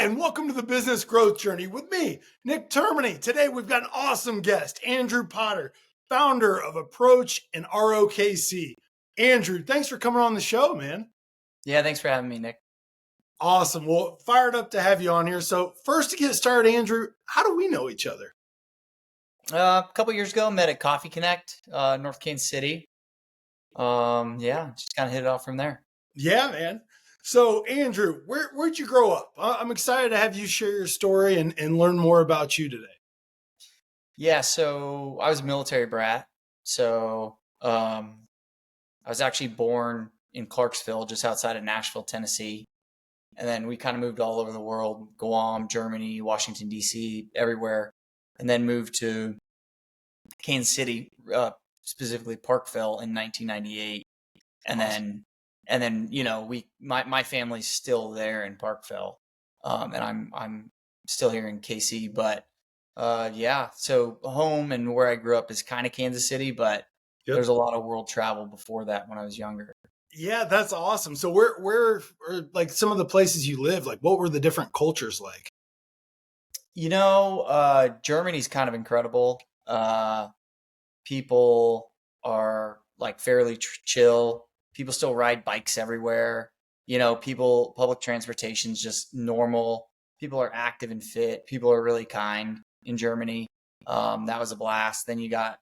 Hi, and welcome to the Business Growth Journey with me, Nick Termini. Today, we've got an awesome guest, Andrew Potter, founder of Approach and RoKC. Andrew, thanks for coming on the show, man. Yeah, thanks for having me, Nick. Awesome. Well, fired up to have you on here. So first to get started, Andrew, how do we know each other? A couple years ago, met at Coffee Connect, North Kansas City. Just kind of hit it off from there. Yeah, man. So Andrew, where'd you grow up? I'm excited to have you share your story and learn more about you today. Yeah, so I was a military brat. So I was actually born in Clarksville, just outside of Nashville, Tennessee. And then we kind of moved all over the world, Guam, Germany, Washington, D.C., everywhere. And then moved to Kansas City, specifically Parkville in 1998. And Awesome. then my family's still there in Parkville, and I'm still here in KC. But so home and where I grew up is kind of Kansas City, but Yep. there's a lot of world travel before that when I was younger. Yeah, that's awesome. So where are like some of the places you live? Like, what were the different cultures like? Germany's kind of incredible. People are like fairly chill. People still ride bikes everywhere. Public transportation's just normal. People are active and fit. People are really kind in Germany. That was a blast. Then you got,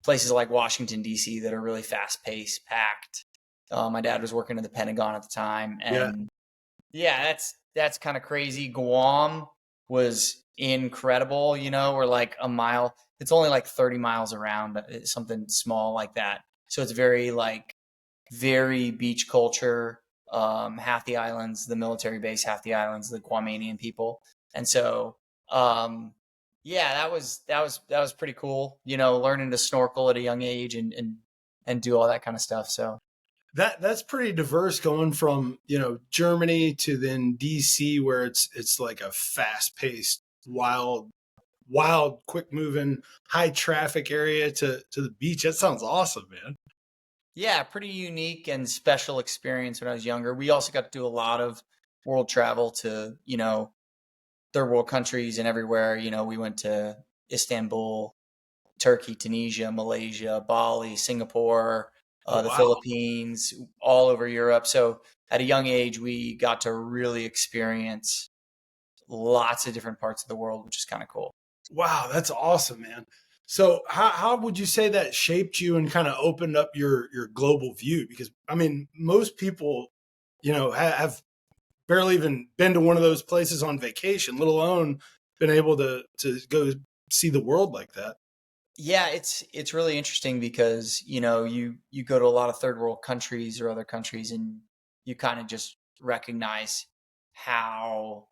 places like Washington, D.C. that are really fast paced, packed. My dad was working at the Pentagon at the time. And that's kind of crazy. Guam was incredible. We're like a mile. It's only like 30 miles around, something small like that. So it's very beach culture. Half the islands, the military base, half the islands, the Guamanian people. And so, that was pretty cool, learning to snorkel at a young age and do all that kind of stuff. So That's pretty diverse going from, Germany to then DC where it's like a fast-paced, wild, quick moving, high traffic area to the beach. That sounds awesome, man. yeah, pretty unique and special experience when I was younger. We also got to do a lot of world travel to, third world countries and everywhere. We went to Istanbul, Turkey, Tunisia, Malaysia, Bali, Singapore, Oh, the wow. Philippines, all over Europe. So at a young age, we got to really experience lots of different parts of the world, which is kind of cool. Wow, that's awesome, man. So how would you say that shaped you and kind of opened up your global view? Because I mean, most people, have barely even been to one of those places on vacation, let alone been able to go see the world like that. Yeah, it's really interesting because, you go to a lot of third world countries or other countries and you kind of just recognize how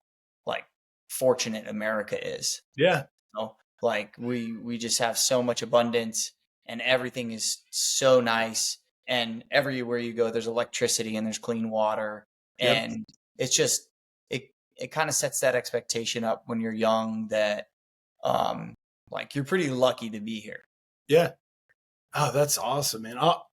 like fortunate America is. Yeah. Like we just have so much abundance and everything is so nice, and everywhere you go there's electricity and there's clean water, Yep. and it's just it kind of sets that expectation up when you're young that like you're pretty lucky to be here. Yeah. Oh, that's awesome, man. I'll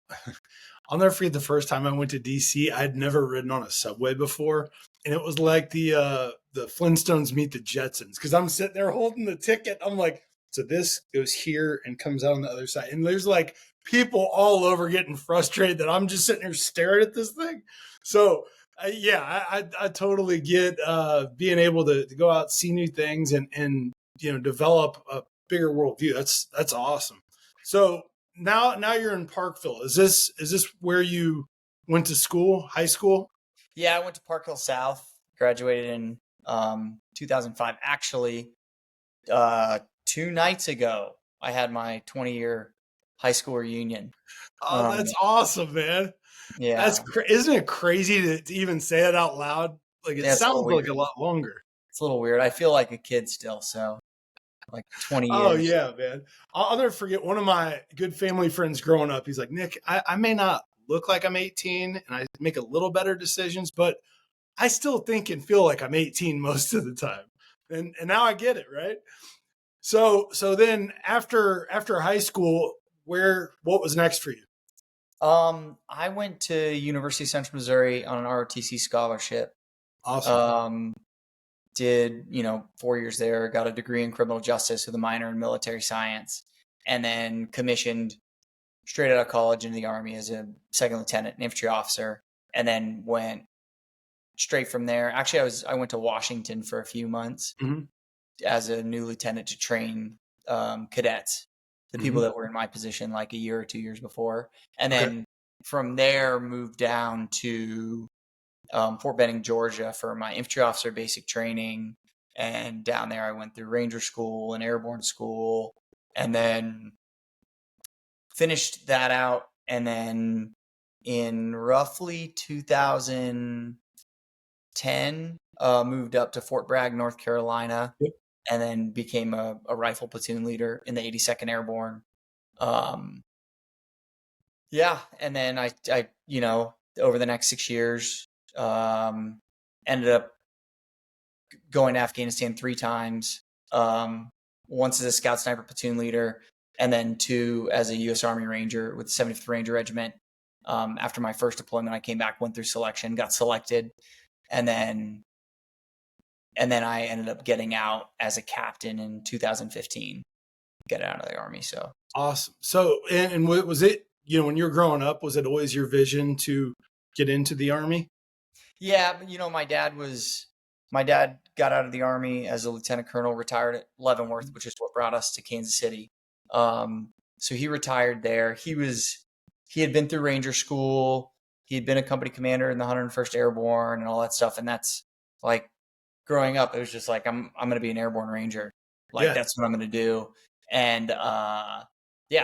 never forget the first time I went to DC. I'd never ridden on a subway before, and it was like the Flintstones meet the Jetsons because I'm sitting there holding the ticket. I'm like, so this goes here and comes out on the other side, and there's like people all over getting frustrated that I'm just sitting here staring at this thing. So I totally get being able to go out, see new things, and develop a bigger worldview. That's awesome. So now you're in Parkville. Is this where you went to school, high school? Yeah, I went to Park Hill South, graduated in 2005. Actually, 2 nights ago, I had my 20-year high school reunion. Oh, Um, that's awesome, man. yeah, Isn't it crazy to even say it out loud? Like it yeah, it's a little sounds like weird. a lot longer. It's a little weird. I feel like a kid still, so like 20 Oh years. yeah, man. I'll never forget one of my good family friends growing up. He's like, Nick, I may not look like I'm 18 and I make a little better decisions, but I still think and feel like I'm 18 most of the time. And now I get it, right? So then after high school, what was next for you? I went to University of Central Missouri on an ROTC scholarship. Awesome. did, 4 years there, got a degree in criminal justice with a minor in military science, and then commissioned straight out of college into the Army as a second lieutenant, an infantry officer, and then went straight from there. Actually, I went to Washington for a few months Mm-hmm. as a new lieutenant to train cadets, the Mm-hmm. people that were in my position like a year or 2 years before. And Okay. then from there, moved down to Fort Benning, Georgia for my infantry officer basic training. And down there, I went through Ranger School and Airborne School, and then finished that out. And then in roughly 2010, moved up to Fort Bragg, North Carolina, Yep. and then became a rifle platoon leader in the 82nd Airborne. Yeah, and then I over the next 6 years, ended up going to Afghanistan 3 times. Once as a scout sniper platoon leader, and then 2 as a U.S. Army Ranger with the 75th Ranger Regiment. After my first deployment, I came back, went through selection, got selected, and then I ended up getting out as a captain in 2015. Get out of the Army. So Awesome. So, and was it, when you were growing up, was it always your vision to get into the Army? yeah, my dad got out of the Army as a lieutenant colonel, retired at Leavenworth, which is what brought us to Kansas City. So he retired there. He had been through Ranger School. He had been a company commander in the 101st Airborne and all that stuff. And that's like, growing up, it was just like, I'm going to be an Airborne Ranger. Like, Yeah. that's what I'm going to do. And, yeah,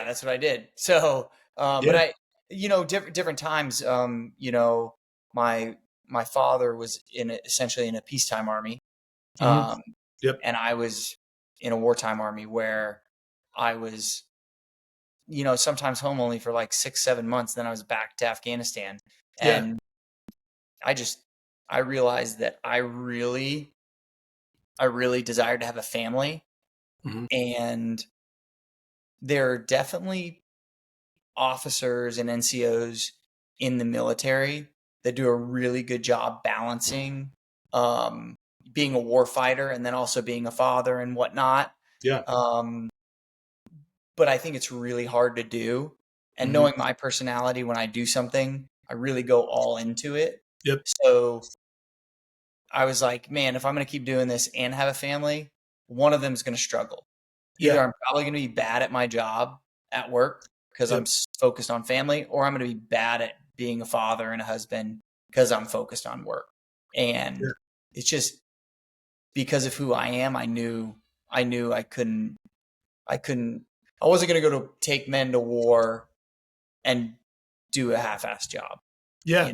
that's what I did. So, but Yeah. I, different times, my father was essentially in a peacetime army. Mm-hmm. Yep. And I was in a wartime army where I was, sometimes home only for like 6-7 months. Then I was back to Afghanistan. Yeah. And I realized that I really desired to have a family. Mm-hmm. And there are definitely officers and NCOs in the military that do a really good job balancing being a war fighter and then also being a father and whatnot. Yeah. But I think it's really hard to do. And Mm-hmm. knowing my personality, when I do something, I really go all into it. Yep. So I was like, man, if I'm going to keep doing this and have a family, one of them is going to struggle. Either Yeah. I'm probably going to be bad at my job at work because I'm Yep. focused on family, or I'm going to be bad at being a father and a husband because I'm focused on work. And Yeah. it's just because of who I am. I knew I wasn't going to go to take men to war and do a half-assed job. Yeah.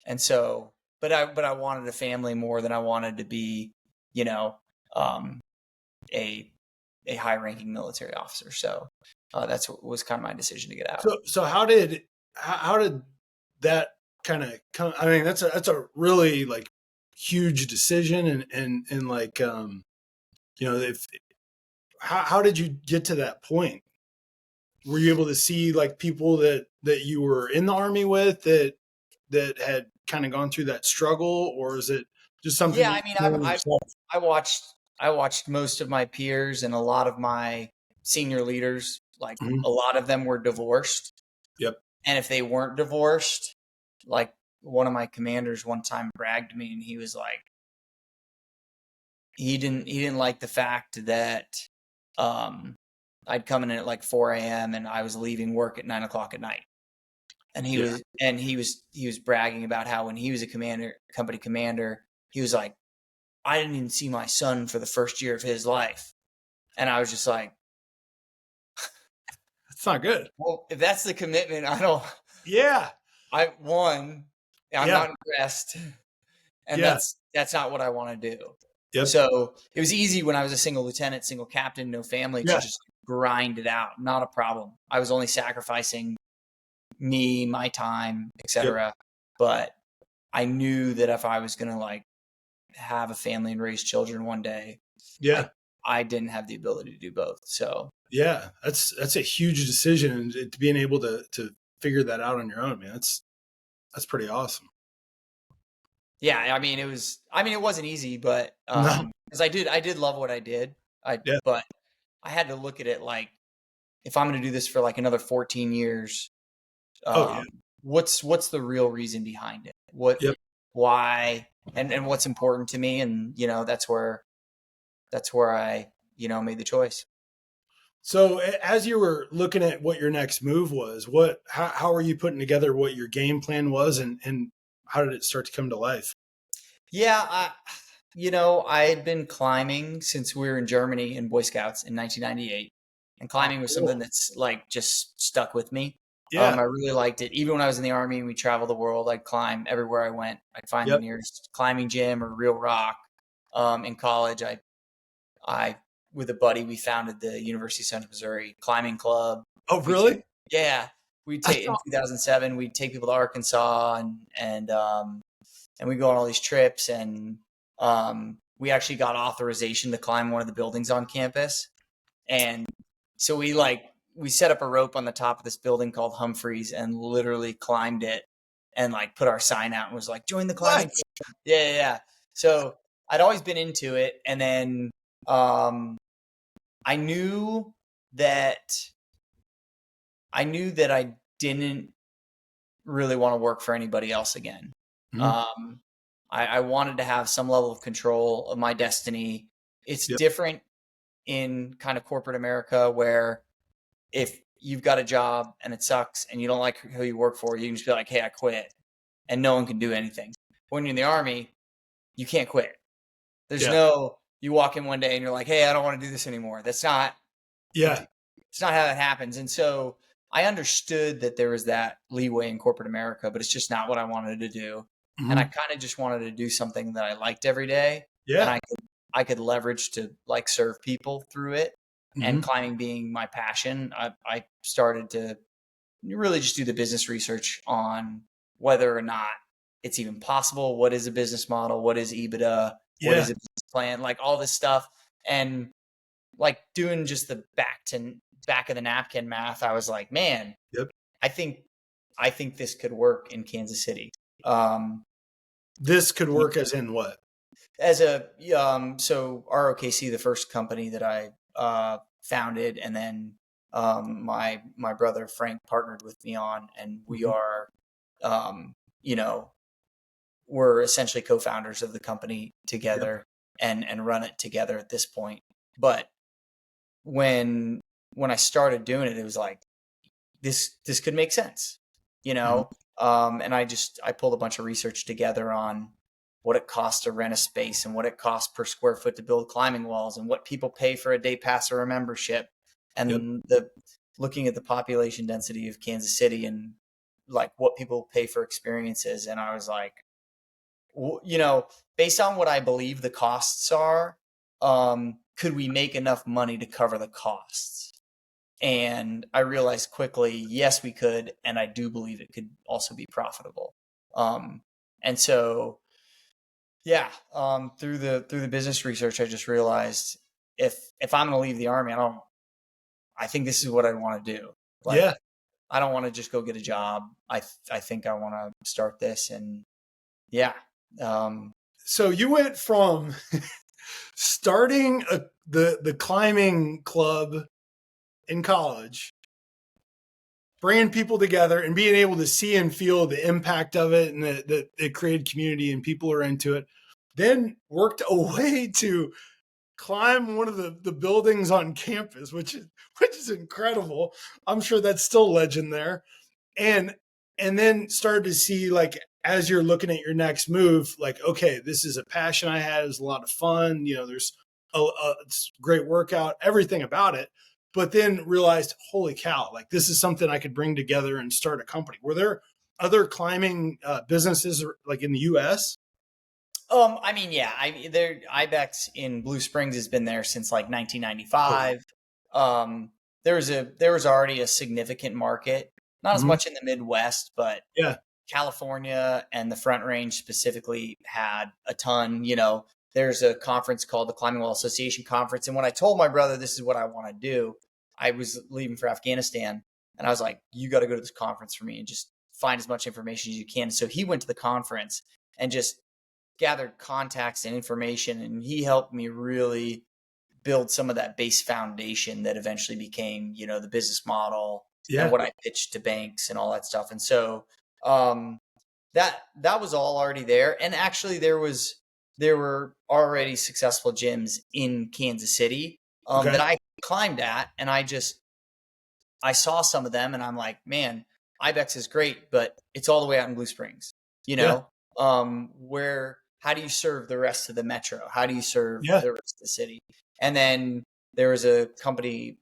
And so, but I wanted a family more than I wanted to be, a high-ranking military officer. So that's what was kind of my decision to get out. So how did that kind of come? I mean, that's a really like huge decision, and like if how did you get to that point? Were you able to see like people that you were in the Army with that had kind of gone through that struggle, or is it just something Yeah, you I mean, learned yourself? I watched most of my peers and a lot of my senior leaders. Like Mm-hmm. a lot of them were divorced, Yep. and if they weren't divorced, like one of my commanders one time bragged to me, and he was like, he didn't like the fact that I'd come in at like 4 a.m. and I was leaving work at 9 o'clock at night. And he was bragging about how when he was a company commander, he was like, I didn't even see my son for the first year of his life. And I was just like, It's not good. well, if that's the commitment, Yeah. I'm Yeah. not impressed. And Yeah. that's not what I want to do. Yep. So it was easy when I was a single lieutenant, single captain, no family to Yeah. just grind it out. Not a problem. I was only sacrificing me, my time, etc. But I knew that if I was going to like have a family and raise children one day, Yeah. I didn't have the ability to do both. So Yeah. That's a huge decision, and to being able to figure that out on your own, man. That's pretty awesome. Yeah, it wasn't easy, but No. because I did love what I did. Yeah. But I had to look at it like, if I'm going to do this for like another 14 years, Oh yeah. um, what's the real reason behind it? Yep. Why, and what's important to me? And that's where I made the choice. So as you were looking at what your next move was, how are you putting together what your game plan was, and how did it start to come to life? Yeah, I had been climbing since we were in Germany in Boy Scouts in 1998, and Oh, climbing was something cool. that's like just stuck with me. Yeah. I really liked it. Even when I was in the army and we traveled the world, I'd climb everywhere I went. I'd find the Yep. nearest climbing gym or real rock. In college, I with a buddy, we founded the University of Central Missouri Climbing Club. Oh, We really? yeah, we I take in saw. 2007. We'd take people to Arkansas and we go on all these trips, and we actually got authorization to climb one of the buildings on campus. And so we set up a rope on the top of this building called Humphreys and literally climbed it, and like put our sign out and was like, join the climbing What? club. Yeah. So I'd always been into it. And then um I knew that I didn't really want to work for anybody else again. Mhm. Um, I wanted to have some level of control of my destiny. It's Yep. different in kind of corporate America, where if you've got a job and it sucks and you don't like who you work for, you can just be like, hey, I quit, and no one can do anything. When you're in the army, you can't quit. There's Yeah. no, you walk in one day and you're like, hey, I don't want to do this anymore. Yeah. It's not how that happens. And so I understood that there was that leeway in corporate America, but it's just not what I wanted to do. And I Mhm. kind of just wanted to do something that I liked every day, and Yeah. I could leverage to like serve people through it. And Mhm. climbing being my passion, I started to really just do the business research on whether or not it's even possible. What is a business model? What is EBITDA? What is Yeah. a business plan? Like all this stuff. And like doing just the back of the napkin math, I was like, man, Yep. I think this could work in Kansas City. Um, This could work as in what? as a so RoKC, the first company that I founded, and then my brother Frank partnered with me on, and we Mhm. are um, you know we're essentially co-founders of the company Yep. together, and run it together at this point. But when I started doing it, it was like, this could make sense, you Mhm. know. And I pulled a bunch of research together on what it costs to rent a space and what it costs per square foot to build climbing walls and what people pay for a day pass or a membership, Yep. and the looking at the population density of Kansas City and like what people pay for experiences. And I was like, based on what I believe the costs are, could we make enough money to cover the costs? And I realized quickly, yes, we could, and I do believe it could also be profitable. Um, and so, yeah, through the business research, I just realized, if I'm going to leave the army, I think this is what I want to do. Like, Yeah. I don't want to just go get a job. I think I want to start this, and yeah, um, So you went from starting the climbing club in college, bringing people together and being able to see and feel the impact of it, and that it created community and people are into it. Then worked a way to climb one of the buildings on campus, which is incredible. I'm sure that's still legend there. And then started to see, like, as you're looking at your next move, like, okay, this is a passion I had. It was a lot of fun. There's it's a great workout, everything about it. But then realized, holy cow, like this is something I could bring together and start a company. Were there other climbing businesses like in the U.S.? I mean, yeah, Ibex in Blue Springs has been there since like Oh yeah. 1995. There was already a significant market, not as Mhm. much in the Midwest, but Yeah. California and the Front Range specifically had a ton. There's a conference called the Climbing Wall Association Conference, and when I told my brother this is what I want to do, I was leaving for Afghanistan, and I was like, "You got to go to this conference for me and just find as much information as you can." So he went to the conference and just gathered contacts and information, and he helped me really build some of that base foundation that eventually became, the business model and Yeah. what I pitched to banks and all that stuff. And so that was all already there. And actually there were already successful gyms in Kansas City Okay. that I climbed at, and I saw some of them and I'm like, man, Ibex is great, but it's all the way out in Blue Springs, Yeah. how do you serve the rest of the metro? How do you serve Yeah. the rest of the city? And then there was a company,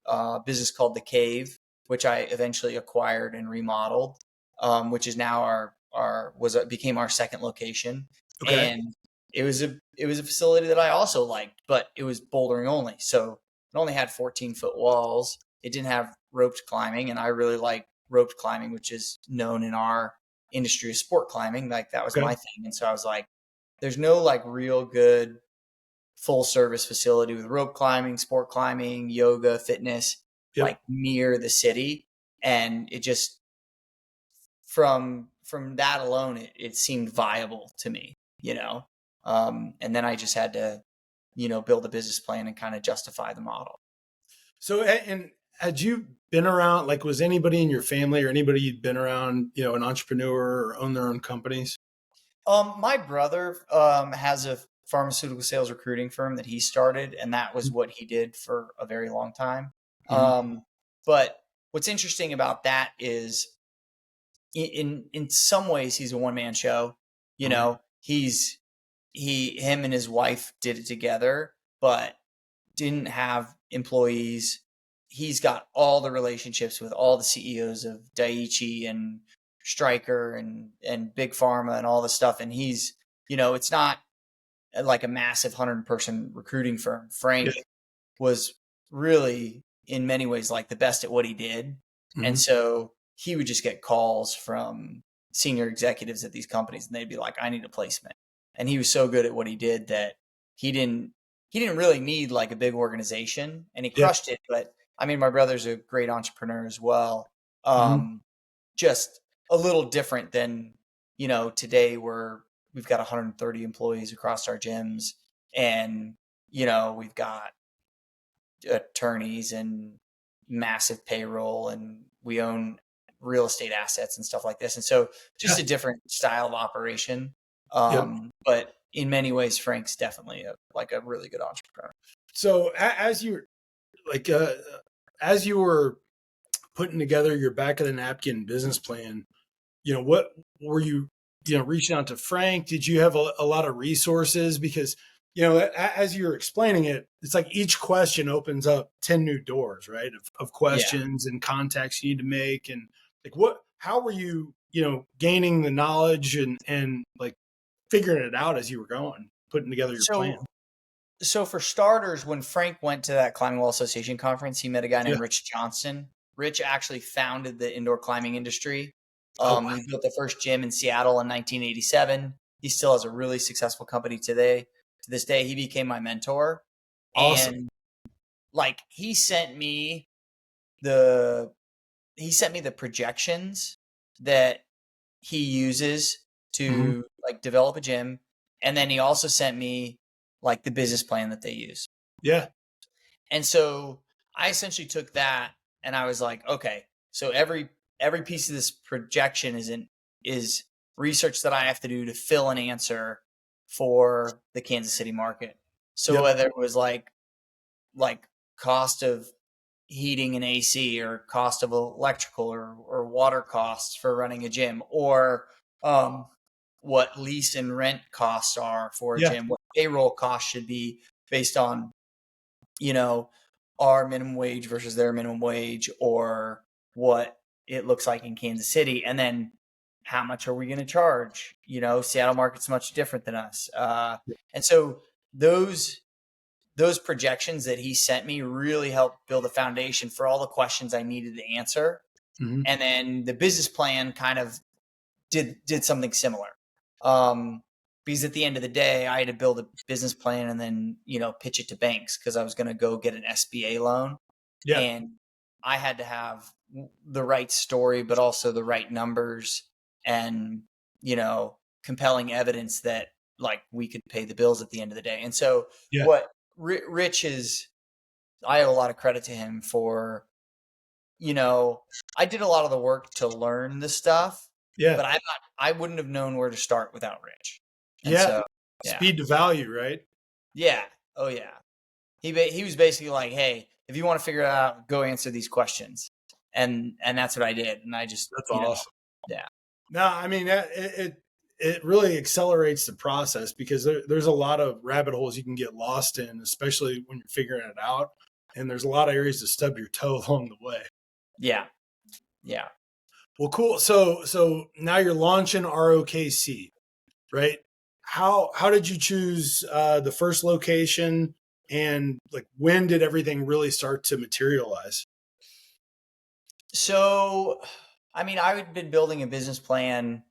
business called The Cave, which I eventually acquired and remodeled, which is now became our second location. Okay. And it was a facility that I also liked, but it was bouldering only. So it only had 14-foot walls. It didn't have roped climbing, and I really like roped climbing, which is known in our industry as sport climbing. Like that was Okay. my thing. And so I was like, there's no like real good full service facility with rope climbing, sport climbing, yoga, fitness, Yep. like near the city. And it just, from that alone, it seemed viable to me, and then I just had to, build a business plan and kind of justify the model. So, and had you been around, like, was anybody in your family or anybody you'd been around, an entrepreneur or own their own companies? My brother has a pharmaceutical sales recruiting firm that he started, and that was what he did for a very long time. Mm-hmm. But what's interesting about that is, in some ways, he's a one man show. Mm-hmm. Him and his wife did it together, but didn't have employees. He's got all the relationships with all the CEOs of Daiichi and Stryker and Big Pharma and all this stuff. And he's, it's not like a massive 100-person recruiting firm. Yeah. Frank was really, in many ways, like the best at what he did. Mm-hmm. And so he would just get calls from senior executives at these companies, and they'd be like, I need a placement. And he was so good at what he did that he didn't really need like a big organization, and he Yeah. crushed it. But I mean, my brother's a great entrepreneur as well. Mm-hmm. Just a little different than, today we've got 130 employees across our gyms, and, we've got attorneys and massive payroll, and we own real estate assets and stuff like this. And so just Yeah. a different style of operation. Yep. But in many ways, Frank's definitely a really good entrepreneur. So as you were putting together your back of the napkin business plan, what were you, reaching out to Frank? Did you have a lot of resources? Because, as you're explaining it, it's like each question opens up 10 new doors, right? Of questions and contacts you need to make. And like, how were you, gaining the knowledge and like figuring it out as you were going, putting together your plan? So for starters, when Frank went to that Climbing Wall Association conference, he met a guy named Yeah. Rich Johnson. Rich actually founded the indoor climbing industry. Oh, wow. He built the first gym in Seattle in 1987. He still has a really successful company today. To this day, he became my mentor. Awesome. And like he sent me the projections that he uses Mm-hmm. to like develop a gym, and then he also sent me like the business plan that they use. Yeah. And so I essentially took that and I was like, okay, so every piece of this projection is research that I have to do to fill an answer for the Kansas City market. So Yep. whether it was like cost of heating and AC, or cost of electrical or water costs for running a gym, or what lease and rent costs are for a Yeah. gym, what payroll costs should be based on, our minimum wage versus their minimum wage, or what it looks like in Kansas City. And then how much are we going to charge? Seattle market's much different than us. And so those projections that he sent me really helped build a foundation for all the questions I needed to answer. Mm-hmm. And then the business plan kind of did something similar. Because at the end of the day, I had to build a business plan and then, pitch it to banks, because I was going to go get an SBA loan. Yeah. And I had to have the right story, but also the right numbers and, compelling evidence that like we could pay the bills at the end of the day. And so Yeah. what Rich is, I owe a lot of credit to him for, I did a lot of the work to learn the stuff, Yeah. but I wouldn't have known where to start without Rich. And Yeah. so, yeah, Speed to value, right? yeah, oh yeah. He was basically like, hey, if you want to figure it out, go answer these questions, and that's what I did, and I just, That's awesome. yeah. No, I mean, it really accelerates the process because there's a lot of rabbit holes you can get lost in, especially when you're figuring it out. And there's a lot of areas to stub your toe along the way. Yeah. Yeah. Well, cool. So now you're launching RoKC, right? How did you choose the first location, and like when did everything really start to materialize? So, I mean, I had been building a business plan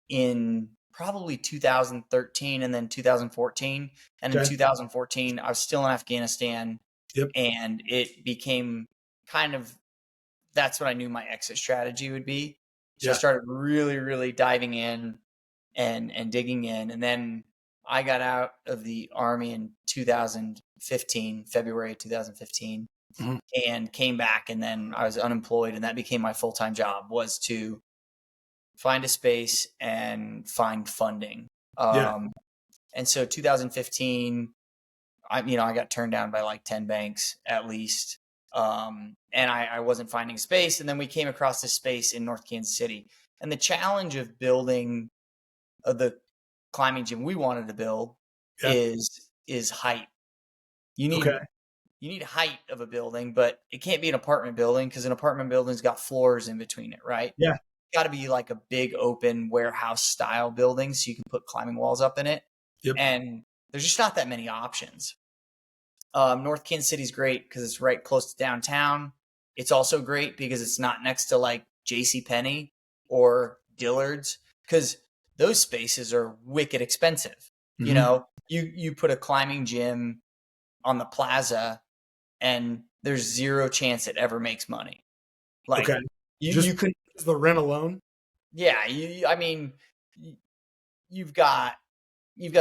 in probably 2013 and then 2014. And in Okay. 2014, I was still in Afghanistan, Yep. and it became kind of, that's what I knew my exit strategy would be. So I Yeah. started really, really diving in and digging in. And then I got out of the Army in 2015, February 2015, Mhm. and came back. And then I was unemployed, and that became my full-time job, was to find a space and find funding. Yeah. And so 2015, I got turned down by like 10 banks at least. And I wasn't finding space. And then we came across this space in North Kansas City. And the challenge of building the climbing gym we wanted to build Yeah. is height. You Okay. need height of a building, but it can't be an apartment building, because an apartment building's got floors in between it, right? Yeah. Got to be like a big open warehouse style building so you can put climbing walls up in it. Yep. And there's just not that many options. North Kansas City's great because it's right close to downtown. It's also great because it's not next to like JCPenney or Dillard's, because those spaces are wicked expensive. Mhm. You put a climbing gym on the plaza and there's zero chance it ever makes money. Like Okay. you Just could, the rent alone. yeah, I mean, you've got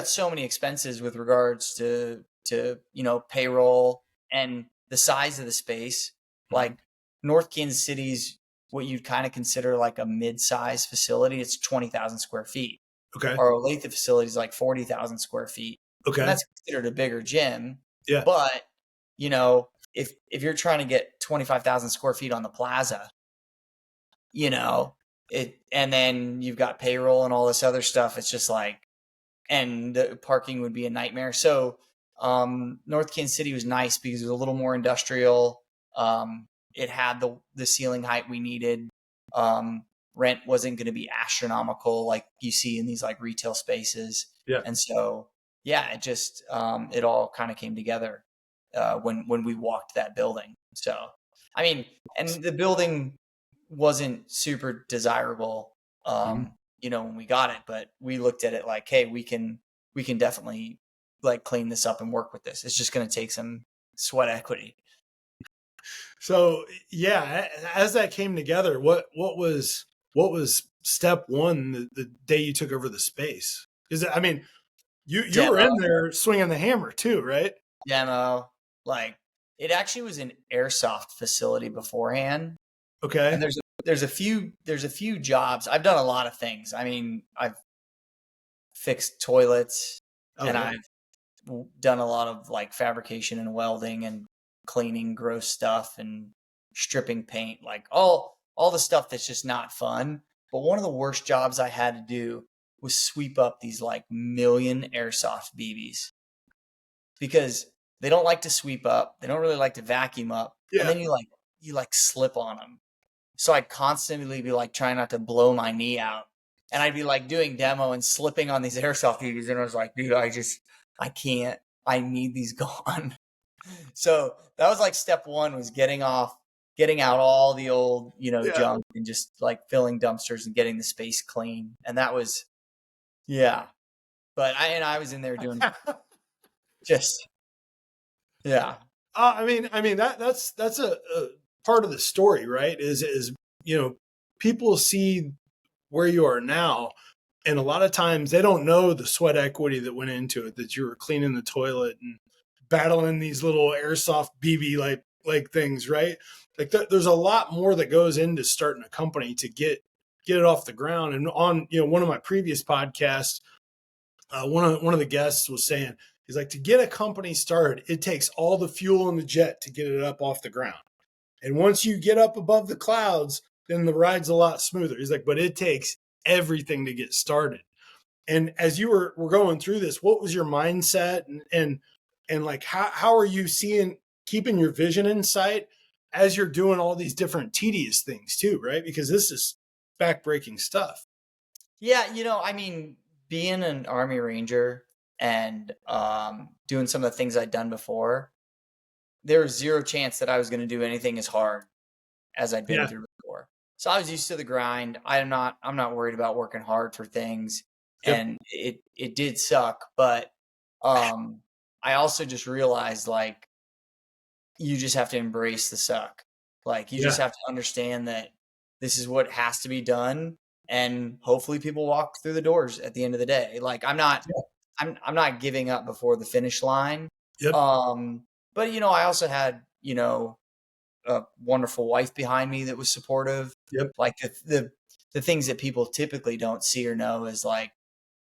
so many expenses with regards to payroll and the size of the space. Mhm. Like North Kansas City's what you'd kind of consider like a mid-size facility. It's 20,000 square feet. Okay. Our Olathe facility is like 40,000 square feet, and Okay. that's considered a bigger gym. Yeah. But if you're trying to get 25,000 square feet on the plaza, and then you've got payroll and all this other stuff, it's just like, and the parking would be a nightmare. So North Kansas City was nice because it was a little more industrial. It had the ceiling height we needed. Rent wasn't going to be astronomical like you see in these like retail spaces. Yeah. And so, yeah, it just it all kind of came together when we walked that building. So, I mean, and the building wasn't super desirable, Mhm. when we got it, but we looked at it like, hey, we can definitely like clean this up and work with this. It's just going to take some sweat equity. So yeah, as that came together, what was step one the day you took over the space? Because I mean, you were Demo, in there swinging the hammer too, right? demo, like it actually was an airsoft facility beforehand. Okay. And there's a few jobs. I've done a lot of things. I mean, I've fixed toilets, Oh and yeah. I've done a lot of like fabrication and welding and cleaning gross stuff and stripping paint, like all the stuff that's just not fun. But one of the worst jobs I had to do was sweep up these like million airsoft BBs, because they don't like to sweep up. They don't really like to vacuum up. And Yeah. then you like slip on them. So I'd constantly be like trying not to blow my knee out. And I'd be like doing demo and slipping on these airsoft BBs. And I was like, dude, I can't, I need these gone. So that was like step one, was getting out all the old, Yeah. junk, and just like filling dumpsters and getting the space clean. And that was, yeah. But I was in there doing just, yeah. I mean that's a part of the story, right? Is people see where you are now, And a lot of times they don't know the sweat equity that went into it, that you were cleaning the toilet and battling these little airsoft BB like things, right? Like there's a lot more that goes into starting a company to get it off the ground. And on, one of my previous podcasts, one of the guests was saying, he's like, to get a company started, it takes all the fuel in the jet to get it up off the ground. And once you get up above the clouds, then the ride's a lot smoother. He's like, but it takes everything to get started. And as you were going through this, what was your mindset, and like how are you keeping your vision in sight as you're doing all these different tedious things too, right? Because this is backbreaking stuff. Yeah, I mean, being an Army Ranger and doing some of the things I'd done before, there was zero chance that I was going to do anything as hard as I'd been Yeah. through before. So I was used to the grind. I'm not worried about working hard for things. Yep. And it did suck, but I also just realized, like, you just have to embrace the suck. Like, you just have to understand that this is what has to be done, and hopefully people walk through the doors at the end of the day. Like, I'm not giving up before the finish line. Yep. But I also had, a wonderful wife behind me that was supportive. Yep. Like the things that people typically don't see or know is, like,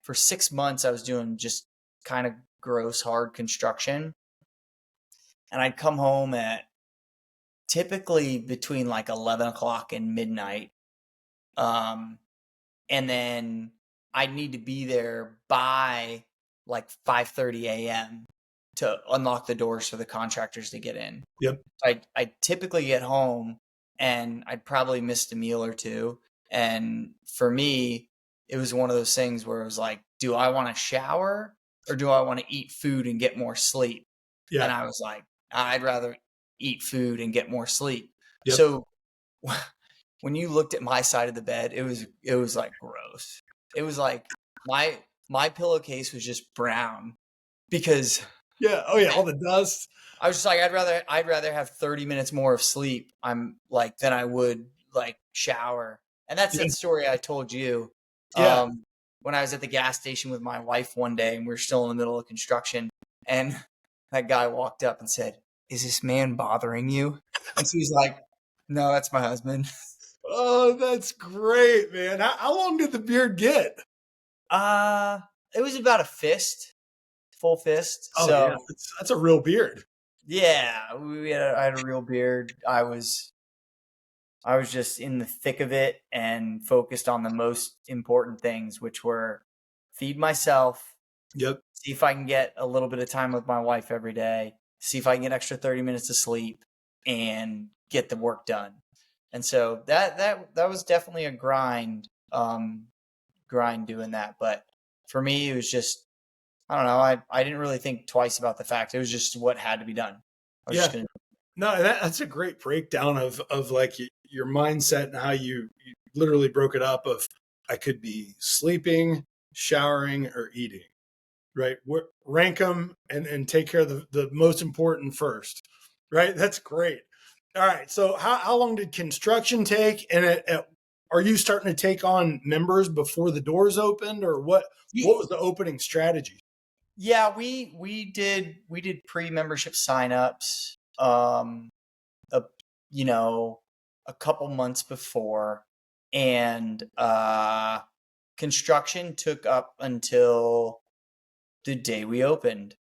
for 6 months I was doing just kind of gross, hard construction. And I'd come home at typically between like 11 o'clock and midnight. And then I'd need to be there by like 5:30 a.m. to unlock the doors for the contractors to get in. Yep. I'd typically get home and I'd probably missed a meal or two. And for me, it was one of those things where it was like, do I want to shower or do I want to eat food and get more sleep? Yeah. And I was like, I'd rather eat food and get more sleep. Yep. So when you looked at my side of the bed, it was like gross. It was like my pillowcase was just brown because all the dust. I was just like, I'd rather have 30 minutes more of sleep. I'm like, than I would like shower. And that's that story I told you. Yeah. When I was at the gas station with my wife one day and we were still in the middle of construction, and that guy walked up and said, "Is this man bothering you?" And she's like, "No, that's my husband." Oh, that's great, man. How long did the beard get? It was about a fist, full fist. Oh, so yeah. That's a real beard. yeah, I had a real beard. I was just in the thick of it and focused on the most important things, which were feed myself. Yep. See if I can get a little bit of time with my wife every day. See if I can get extra 30 minutes of sleep and get the work done. And so that was definitely a grind doing that. But for me, it was just, I don't know. I didn't really think twice about the fact. It was just what had to be done. I was just gonna. No, that's a great breakdown of like your mindset and how you literally broke it up of, I could be sleeping, showering, or eating, right? Rank them and take care of the most important first, right? That's great. All right. So how long did construction take? And are you starting to take on members before the doors opened, or what was the opening strategy? Yeah, we did pre-membership signups, a couple months before, and construction took up until the day we opened.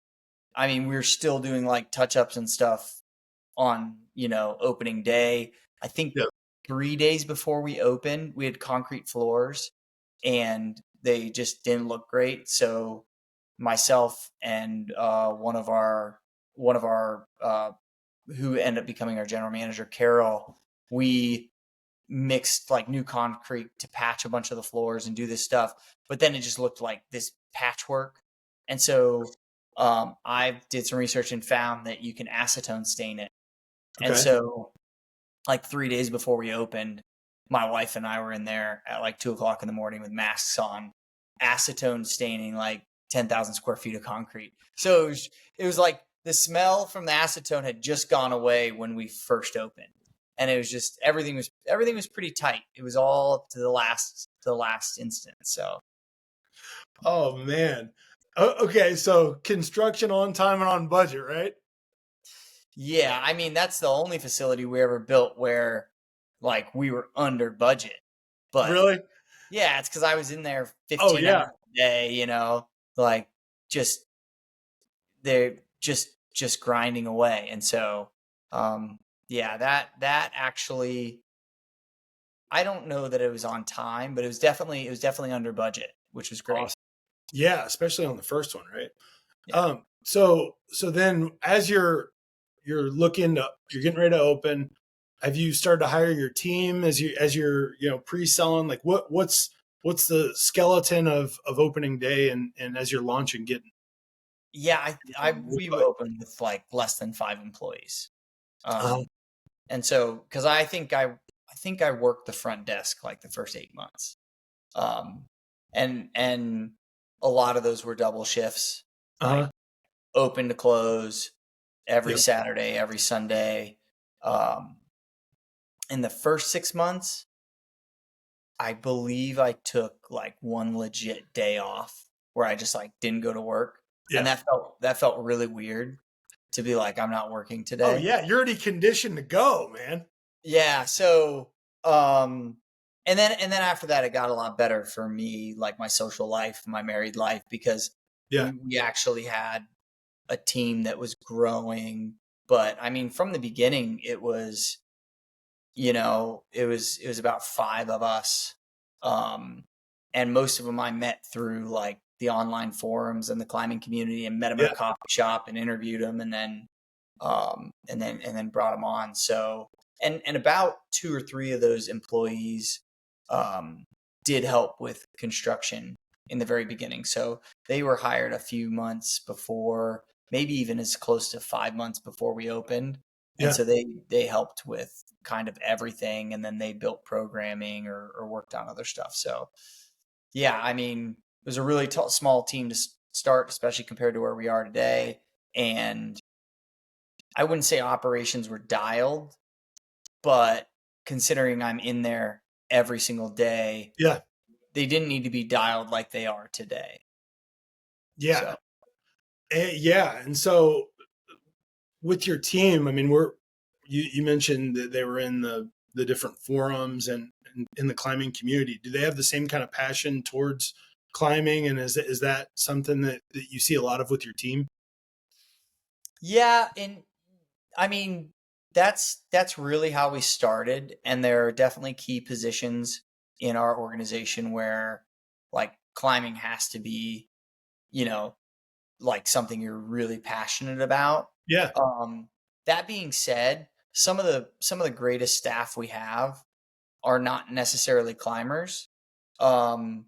I mean, we were still doing like touch-ups and stuff on, opening day. I think 3 days before we opened, we had concrete floors and they just didn't look great. So myself and one of our who ended up becoming our general manager, Carol, we mixed like new concrete to patch a bunch of the floors and do this stuff. But then it just looked like this patchwork. And so I did some research and found that you can acetone stain it. Okay. And so like 3 days before we opened, my wife and I were in there at like 2:00 in the morning with masks on, acetone staining like 10,000 square feet of concrete. So it was like the smell from the acetone had just gone away when we first opened. And it was just, everything was pretty tight. It was all to the last instance. So Oh man. Okay, so construction on time and on budget, right? Yeah, I mean that's the only facility we ever built where like we were under budget. But Really? yeah, it's because I was in there Oh 15 hours yeah. a day, you know, like just they're just grinding away. And so yeah, that actually I don't know that it was on time, but it was definitely under budget, which was great. Awesome. Yeah, especially on the first one, right? Yeah. So then as you're looking to, you're getting ready to open, have you started to hire your team as you're, pre-selling? Like what's the skeleton of opening day and as you're launching getting Yeah, we what? opened with like less than 5 employees. Uh, And so because I think I worked the front desk like the first 8 months. Um and a lot of those were double shifts, like uh-huh. open to close every Yep. Saturday, every Sunday. Um in the first 6 months, I believe I took like one legit day off where I just like didn't go to work. And Yeah. that felt really weird to be like, I'm not working Oh today. yeah, you're already conditioned to go, man. Yeah. So and then after that it got a lot better for me, like my social life, my married life, because Yeah. we actually had a team that was growing. But I mean, from the beginning, it was about five of us, um, and most of them I met through like the online forums and the climbing community, and met them at Yeah. a coffee shop and interviewed them, and then brought them on. So and about two or three of those employees um, did help with construction in the very beginning. So they were hired a few months before, maybe even as close to 5 months before we opened. And Yeah. so they helped with kind of everything, and then they built programming or worked on other stuff. So yeah, I mean, it was a really small team to start, especially compared to where we are today. And I wouldn't say operations were dialed, but considering I'm in there every single day, Yeah. they didn't need to be dialed like they are today. Yeah. So Yeah. And so with your team, I mean, you mentioned that they were in the different forums and in the climbing community. Do they have the same kind of passion towards climbing? And is that something that you see a lot of with your team? yeah, and I mean that's really how we started, and there are definitely key positions in our organization where like climbing has to be, you know, like something you're really passionate about. Yeah. Um, that being said, some of the greatest staff we have are not necessarily climbers. Um,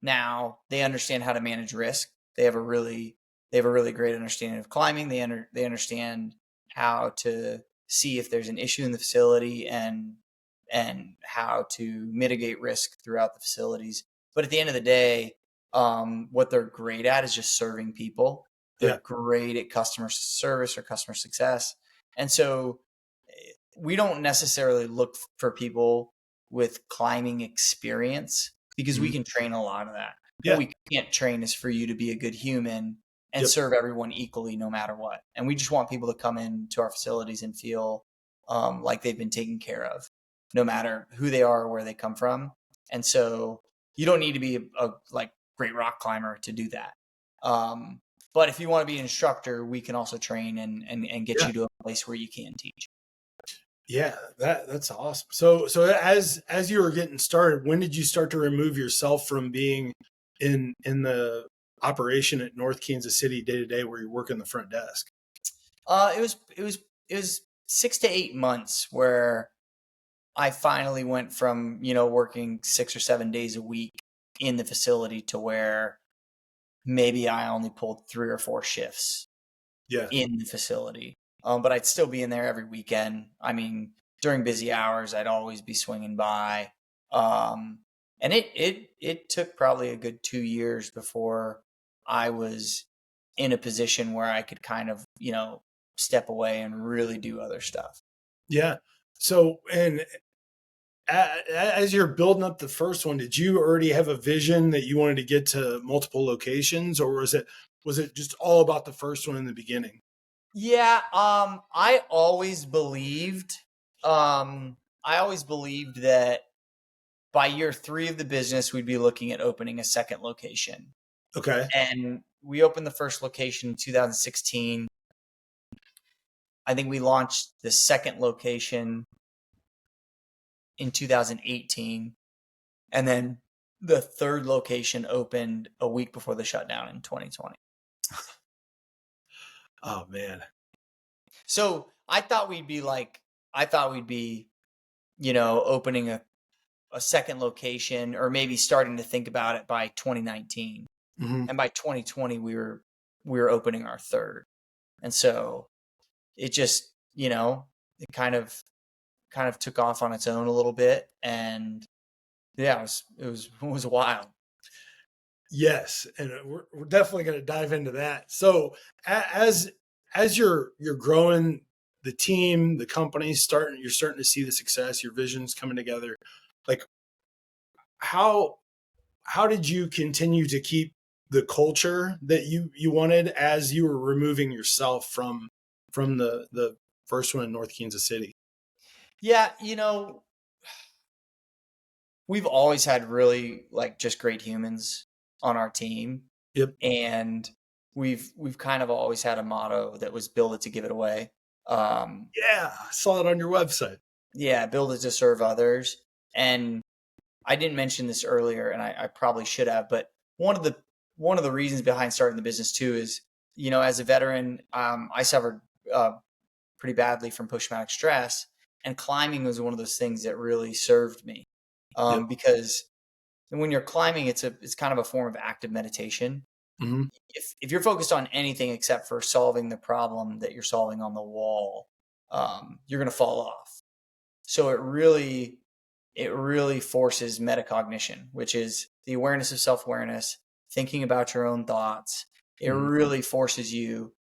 Now they understand how to manage risk. They have a really great understanding of climbing. They understand how to see if there's an issue in the facility, and how to mitigate risk throughout the facilities. But at the end of the day, what they're great at is just serving people. They're Yeah. great at customer service or customer success. And so we don't necessarily look for people with climbing experience, because we Mhm. can train a lot of that. What Yeah. we can't train is for you to be a good human and Yep. serve everyone equally no matter what. And we just want people to come into our facilities and feel like they've been taken care of, no matter who they are or where they come from. And so you don't need to be a like great rock climber to do that. Um, but if you want to be an instructor, we can also train and get Yeah. you to a place where you can teach. Yeah. That's awesome. So as you were getting started, when did you start to remove yourself from being in the operation at North Kansas City day to day where you're working the front desk? It was 6 to 8 months where I finally went from, working 6 or 7 days a week in the facility to where maybe I only pulled 3 or 4 shifts Yeah. in the facility. But I'd still be in there every weekend. I mean, during busy hours, I'd always be swinging by. Um, and it took probably a good 2 years before I was in a position where I could kind of, step away and really do other stuff. Yeah. So, and as you're building up the first one, did you already have a vision that you wanted to get to multiple locations, or was it just all about the first one in the beginning? Yeah, I always believed that by year 3 of the business, we'd be looking at opening a second location. Okay. And we opened the first location in 2016. I think we launched the second location in 2018. And then the third location opened a week before the shutdown in 2020. Oh man. So I thought we'd be, opening a second location, or maybe starting to think about it by 2019. Hmm. And by 2020, we were opening our third. And so it just, it kind of took off on its own a little bit. And yeah, it was wild. Yes, and we're definitely going to dive into that. So as you're growing the team, the company, you're starting to see the success, your vision's coming together. Like how how did you continue to keep the culture that you wanted as you were removing yourself from the first one in North Kansas City? Yeah, we've always had really, just great humans on our team. Yep. And we've kind of always had a motto that was build it to give it away. Yeah, I saw it on your website. Yeah, build it to serve others. And I didn't mention this earlier, and I probably should have, but one of the reasons behind starting the business too is, as a veteran, I suffered pretty badly from post-traumatic stress, and climbing was one of those things that really served me, Yep. because when you're climbing, it's kind of a form of active meditation. Hmm. If you're focused on anything except for solving the problem that you're solving on the wall, you're going to fall off. So it really forces metacognition, which is the awareness of self-awareness, thinking about your own thoughts. It Hmm. really forces you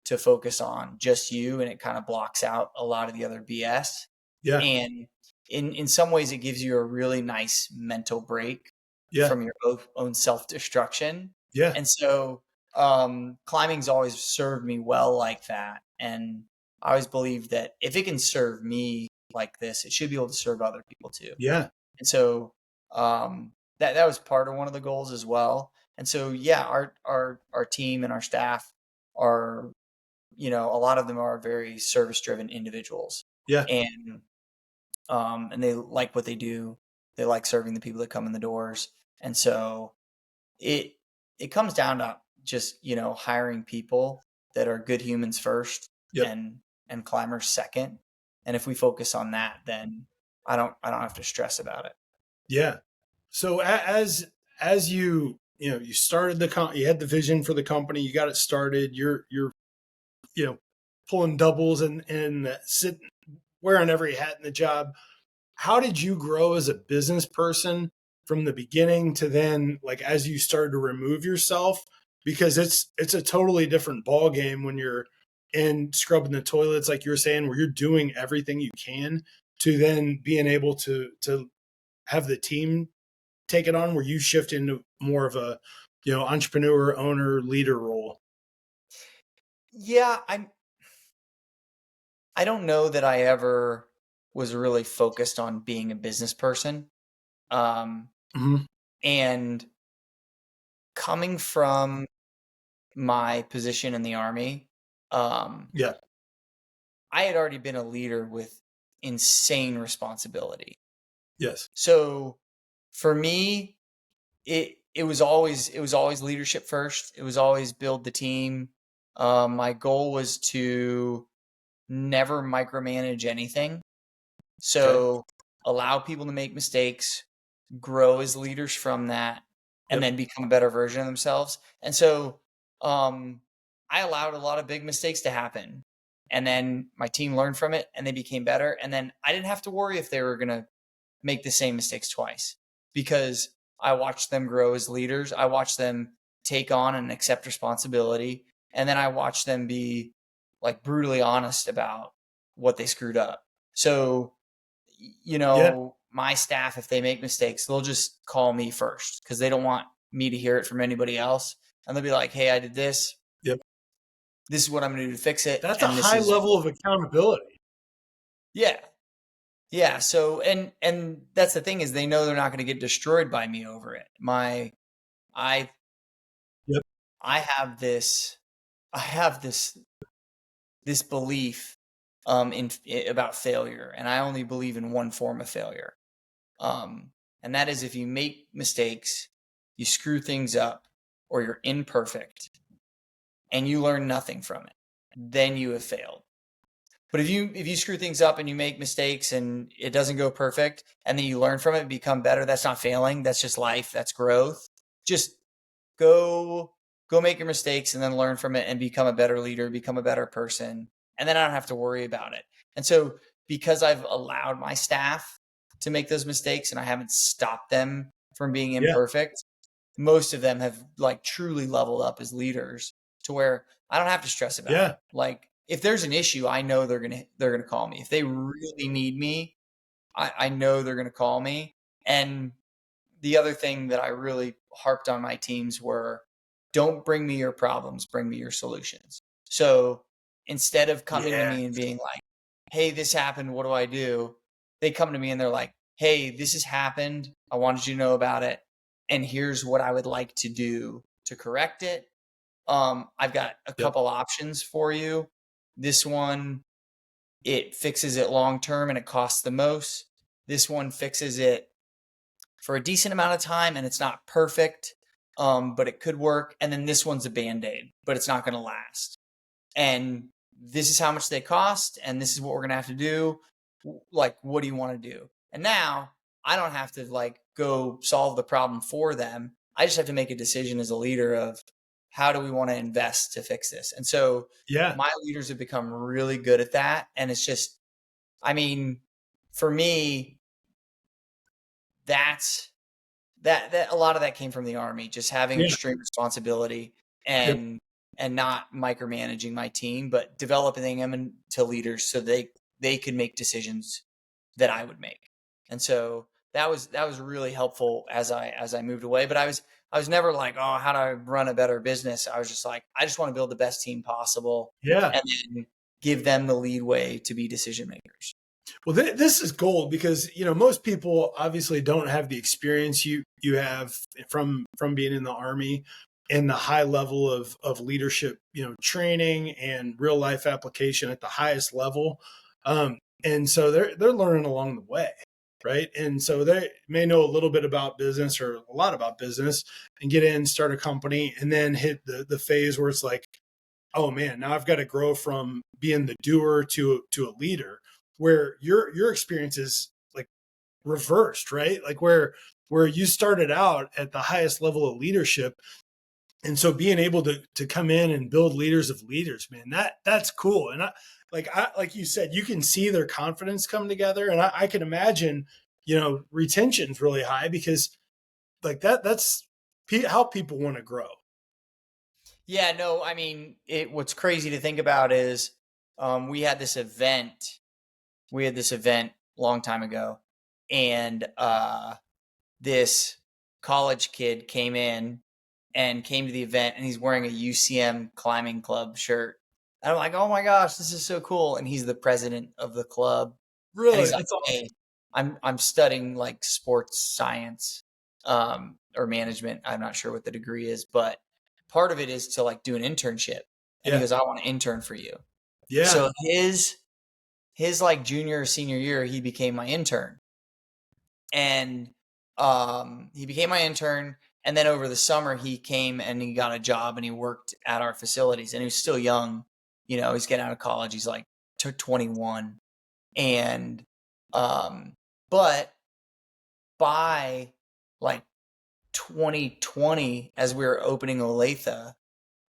to focus on just you, and it kind of blocks out a lot of the other BS. Yeah. And in some ways, it gives you a really nice mental break Yeah. from your own self-destruction. Yeah. And so climbing's always served me well like that. And I always believe that if it can serve me like this, it should be able to serve other people too. Yeah. And so that was part of one of the goals as well. And so yeah, our team and our staff are, a lot of them are very service driven individuals. Yeah. And they like what they do. They like serving the people that come in the doors. And so it it comes down to just, hiring people that are good humans first, Yep. and climbers second. And if we focus on that, then I don't have to stress about it. Yeah. So as you started you had the vision for the company, you got it started. You're you know pulling doubles and sitting wearing every hat in the job. How did you grow as a business person from the beginning to then, like as you started to remove yourself? Because it's a totally different ball game when you're in scrubbing the toilets, like you were saying, where you're doing everything you can, to then being able to have the team take it on, where you shift into more of a entrepreneur, owner, leader role. Yeah, I don't know that I ever was really focused on being a business person. Um, Hmm. and coming from my position in the army, um, Yeah. I had already been a leader with insane responsibility. Yes. So for me, it was always leadership first. It was always build the team. My goal was to never micromanage anything. Okay. So allow people to make mistakes, grow as leaders from that, and Yep. then become a better version of themselves. And so um, I allowed a lot of big mistakes to happen. And then my team learned from it and they became better. And then I didn't have to worry if they were going to make the same mistakes twice, because I watched them grow as leaders. I watched them take on and accept responsibility. And then I watched them be like brutally honest about what they screwed up. So, Yeah. my staff, if they make mistakes, they'll just call me first because they don't want me to hear it from anybody else. And they'll be like, hey, I did this. Yep. This is what I'm going to do to fix it. That's a And this high is, level of accountability. yeah. Yeah. So, and that's the thing is they know they're not going to get destroyed by me over it. I Yep. I have this belief in about failure, and I only believe in one form of failure. And that is if you make mistakes, you screw things up, or you're imperfect, and you learn nothing from it, then you have failed. But if you screw things up and you make mistakes and it doesn't go perfect, and then you learn from it and become better, that's not failing. That's just life. That's growth. Just go make your mistakes and then learn from it and become a better leader, become a better person. And then I don't have to worry about it. And so because I've allowed my staff to make those mistakes and I haven't stopped them from being imperfect, most of them have like truly leveled up as leaders to where I don't have to stress about it. Like if there's an issue, I know they're gonna call me. If they really need me, I know they're gonna call me. And the other thing that I really harped on my teams were, don't bring me your problems, bring me your solutions. So instead of coming to me and being like, hey, this happened, what do I do? They come to me and they're like, hey, this has happened. I wanted you to know about it. And here's what I would like to do to correct it. I've got a couple options for you. This one, it fixes it long term and it costs the most. This one fixes it for a decent amount of time and it's not perfect, but it could work. And then this one's a Band-Aid, but it's not going to last. And this is how much they cost, and this is what we're going to have to do. Like, what do you want to do? And now I don't have to like go solve the problem for them. I just have to make a decision as a leader of how do we want to invest to fix this? And so my leaders have become really good at that. And it's just, I mean, for me, that a lot of that came from the Army, just having extreme responsibility and not micromanaging my team, but developing them into leaders so they could make decisions that I would make. And so that was really helpful as I moved away. But I was never like, oh, how do I run a better business? I was just like, I just want to build the best team possible. And then give them the leadway to be decision makers. Well, this is gold because, you know, most people obviously don't have the experience you have from being in the Army and the high level of leadership, you know, training and real life application at the highest level. And so they're learning along the way. Right. And so they may know a little bit about business or a lot about business and get in, start a company, and then hit the phase where it's like, oh man, now I've got to grow from being the doer to a leader, where your experience is like reversed, right? Like where you started out at the highest level of leadership. And so being able to come in and build leaders of leaders, man, that's cool. And like you said, you can see their confidence come together. And I can imagine, you know, retention's really high because like that's how people want to grow. Yeah, no, I mean, what's crazy to think about is we had this event a long time ago, and this college kid came to the event, and he's wearing a UCM climbing club shirt. And I'm like, oh my gosh, this is so cool. And he's the president of the club. Really? And he's like, hey, I'm studying like sports science or management. I'm not sure what the degree is, but part of it is to like do an internship. And he goes, I want to intern for you. Yeah. So his like junior or senior year, he became my intern. And he became my intern. And then over the summer, he came and he got a job and he worked at our facilities. And he was still young. You know, he's getting out of college. He's like 21. And, but by like 2020, as we were opening Olathe,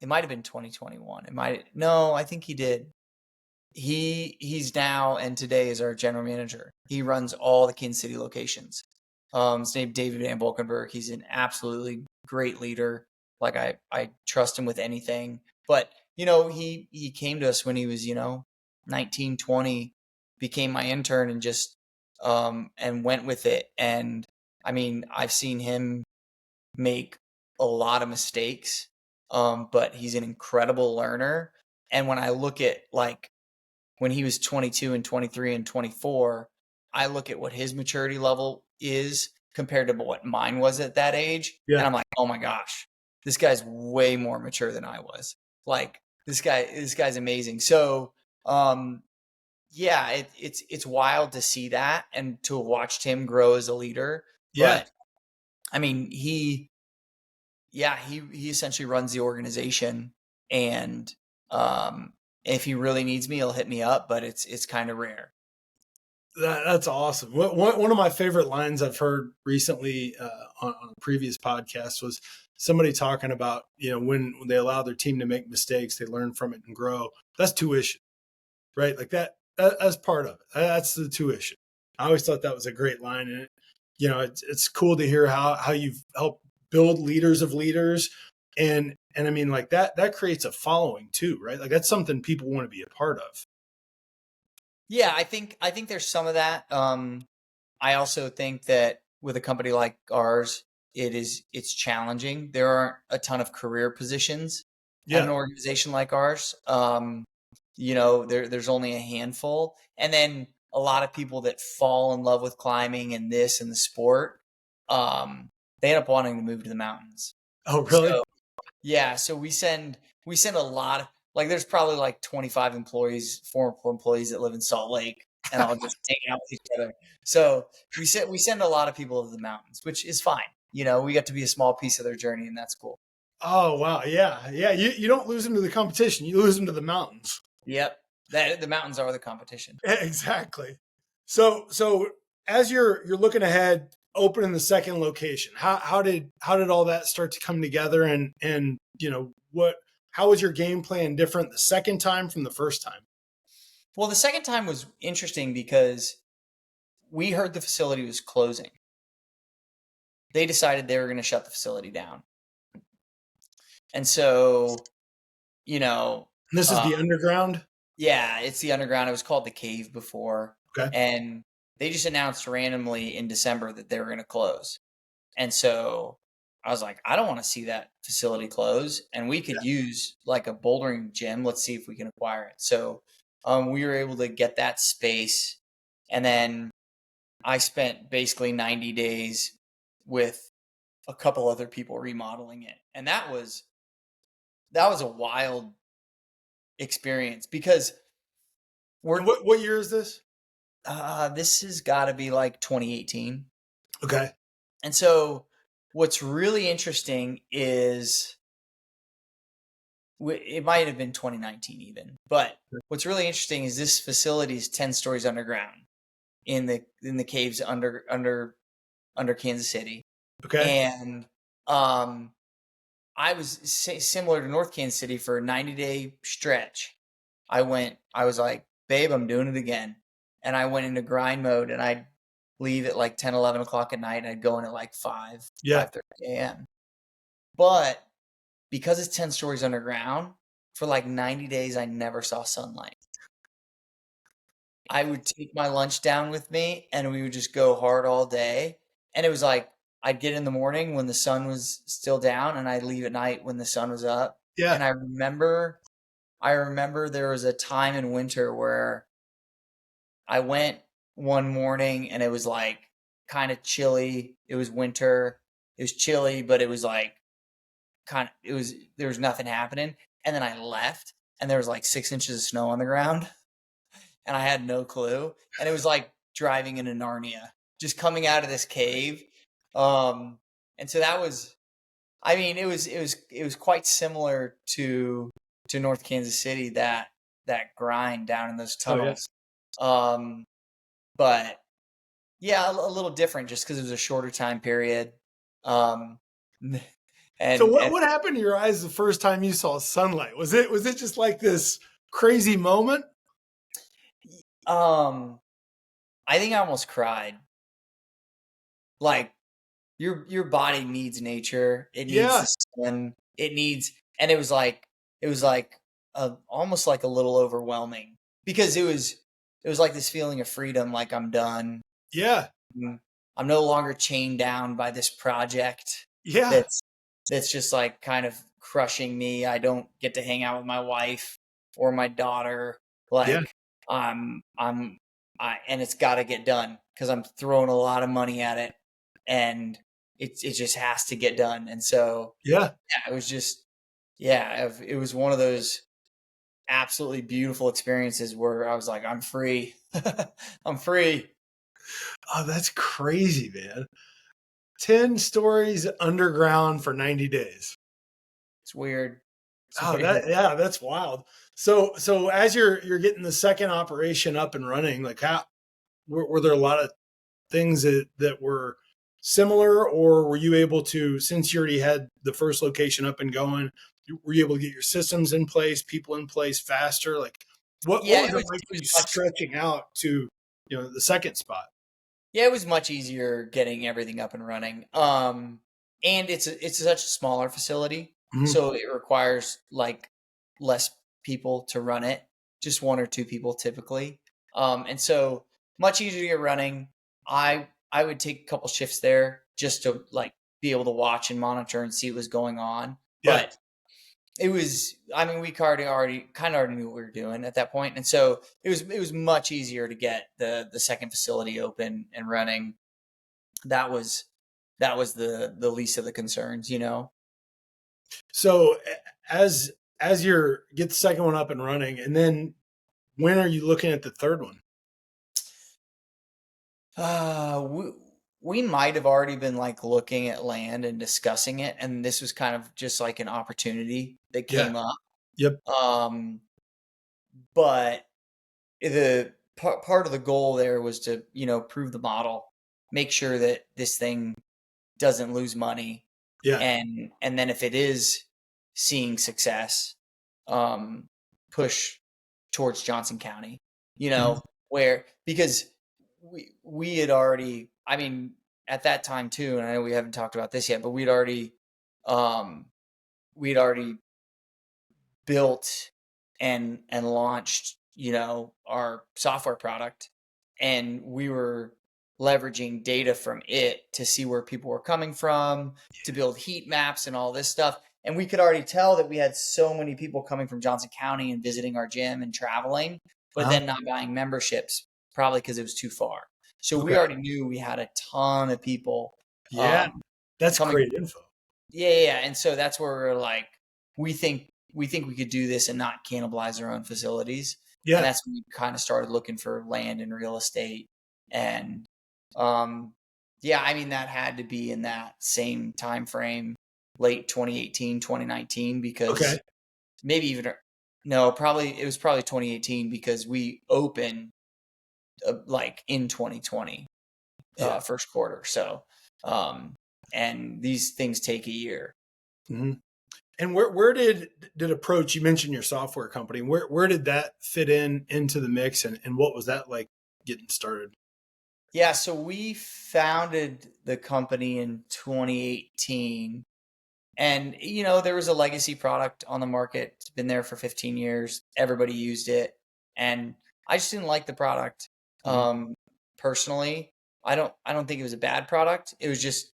it might have been 2021. I think he did. He's now and today is our general manager. He runs all the Kansas City locations. His name David Van Bolkenberg. He's an absolutely great leader. Like I trust him with anything. But you know, he came to us when he was 19, 20, became my intern and just and went with it. And I mean, I've seen him make a lot of mistakes, but he's an incredible learner. And when I look at like when he was 22 and 23 and 24, I look at what his maturity level is compared to what mine was at that age. Yeah. And I'm like, oh my gosh, this guy's way more mature than I was. Like this guy's amazing. So, yeah, it's wild to see that and to have watched him grow as a leader. Yeah. But I mean, he essentially runs the organization, and if he really needs me, he'll hit me up, but it's kind of rare. That's awesome. One of my favorite lines I've heard recently on a previous podcast was somebody talking about, when they allow their team to make mistakes, they learn from it and grow. That's tuition, right? Like that's part of it. That's the tuition. I always thought that was a great line. And, it's cool to hear how you've helped build leaders of leaders. And I mean, like that creates a following too, right? Like that's something people want to be a part of. Yeah, I think there's some of that. I also think that with a company like ours, it's challenging. There aren't a ton of career positions at an organization like ours. There's only a handful, and then a lot of people that fall in love with climbing and this and the sport, they end up wanting to move to the mountains. Oh, really? So, yeah. So we send a lot of, like, there's probably like 25 former employees that live in Salt Lake, and I'll just hang out with each other. So we send a lot of people to the mountains, which is fine. We get to be a small piece of their journey, and that's cool. Oh, wow. Yeah. Yeah. You don't lose them to the competition. You lose them to the mountains. Yep. The mountains are the competition. Exactly. So as you're looking ahead, opening the second location, how did all that start to come together? And how was your game plan different the second time from the first time? Well, the second time was interesting because we heard the facility was closing. They decided they were going to shut the facility down. And so, this is the underground? Yeah, it's the underground. It was called the Cave before. Okay. And they just announced randomly in December that they were going to close. And so I was like, I don't want to see that facility close. And we could use like a bouldering gym. Let's see if we can acquire it. So we were able to get that space. And then I spent basically 90 days with a couple other people remodeling it. And that was a wild experience because what year is this? This has got to be like 2018. Okay. And so what's really interesting is it might have been 2019 even, but what's really interesting is this facility is 10 stories underground in the caves under Kansas City. Okay. And I was similar to North Kansas City for a 90-day stretch. I was like, babe, I'm doing it again. And I went into grind mode, and I'd leave at like 10, 11 o'clock at night, and I'd go in at like 5:30 a.m. But because it's 10 stories underground, for like 90 days, I never saw sunlight. I would take my lunch down with me, and we would just go hard all day. And it was like, I'd get in the morning when the sun was still down, and I'd leave at night when the sun was up. Yeah. And I remember there was a time in winter where I went one morning and it was like kind of chilly. It was winter. It was chilly, but it was like there was nothing happening. And then I left and there was like 6 inches of snow on the ground and I had no clue. And it was like driving into Narnia, just coming out of this cave. And so that was, I mean, it was quite similar to North Kansas City, that grind down in those tunnels. Oh, yeah. But yeah, a little different just because it was a shorter time period. And so what happened to your eyes the first time you saw sunlight? Was it just like this crazy moment? I think I almost cried. Like your body needs nature. It needs the sun. It needs, and it was like almost like a little overwhelming because it was like this feeling of freedom. Like I'm done. Yeah. I'm no longer chained down by this project Yeah. that's just like kind of crushing me. I don't get to hang out with my wife or my daughter. Yeah. Like and it's got to get done because I'm throwing a lot of money at it, and it just has to get done. And so Yeah. yeah, it was just it was one of those absolutely beautiful experiences where I was like, I'm free. I'm free. Oh, that's crazy, man. 10 stories underground for 90 days. It's weird. It's Oh, weird. that's wild. So as you're getting the second operation up and running, like how were there a lot of things that were similar, or were you able to, since you already had the first location up and going, were you able to get your systems in place, people in place faster? Like what Yeah, was it like for it you was much stretching out to, the second spot? yeah, it was much easier getting everything up and running. And it's such a smaller facility, Mhm. so it requires like less people to run it, just one or two people typically. And so much easier to get running. I would take a couple shifts there just to like be able to watch and monitor and see what was going on. Yeah. But it was, I mean, we already knew what we were doing at that point, and so it was much easier to get the second facility open and running. That was the least of the concerns, you know. So as you're get the second one up and running, and then when are you looking at the third one? We might have already been like looking at land and discussing it, and this was kind of just like an opportunity that Yeah. came up. Yep. But the part of the goal there was to prove the model, make sure that this thing doesn't lose money, Yeah. and then if it is seeing success, push towards Johnson County, Mhm. where because we had already, I mean, at that time too, and I know we haven't talked about this yet, but um we'd already built and launched, our software product, and we were leveraging data from it to see where people were coming from, to build heat maps and all this stuff. And we could already tell that we had so many people coming from Johnson County and visiting our gym and traveling, but Uh-huh. then not buying memberships, probably because it was too far. So we Okay. already knew we had a ton of people Yeah. um, That's coming. great info. Yeah. And so that's where we're like, we think we could do this and not cannibalize our own facilities. And Yeah. that's when we kind of started looking for land and real estate. And yeah, I mean, that had to be in that same time frame, late 2018, 2019, Okay. because maybe even no, probably it was probably 2018 because we opened like in 2020, Yeah. first quarter. So and these things take a year. Hmm. And where did approach? You mentioned your software company. Where did that fit into the mix, and what was that like getting started? Yeah, so we founded the company in 2018, and there was a legacy product on the market. It's been there for 15 years. Everybody used it, and I just didn't like the product. Mhm. Personally, I don't think it was a bad product. It was just,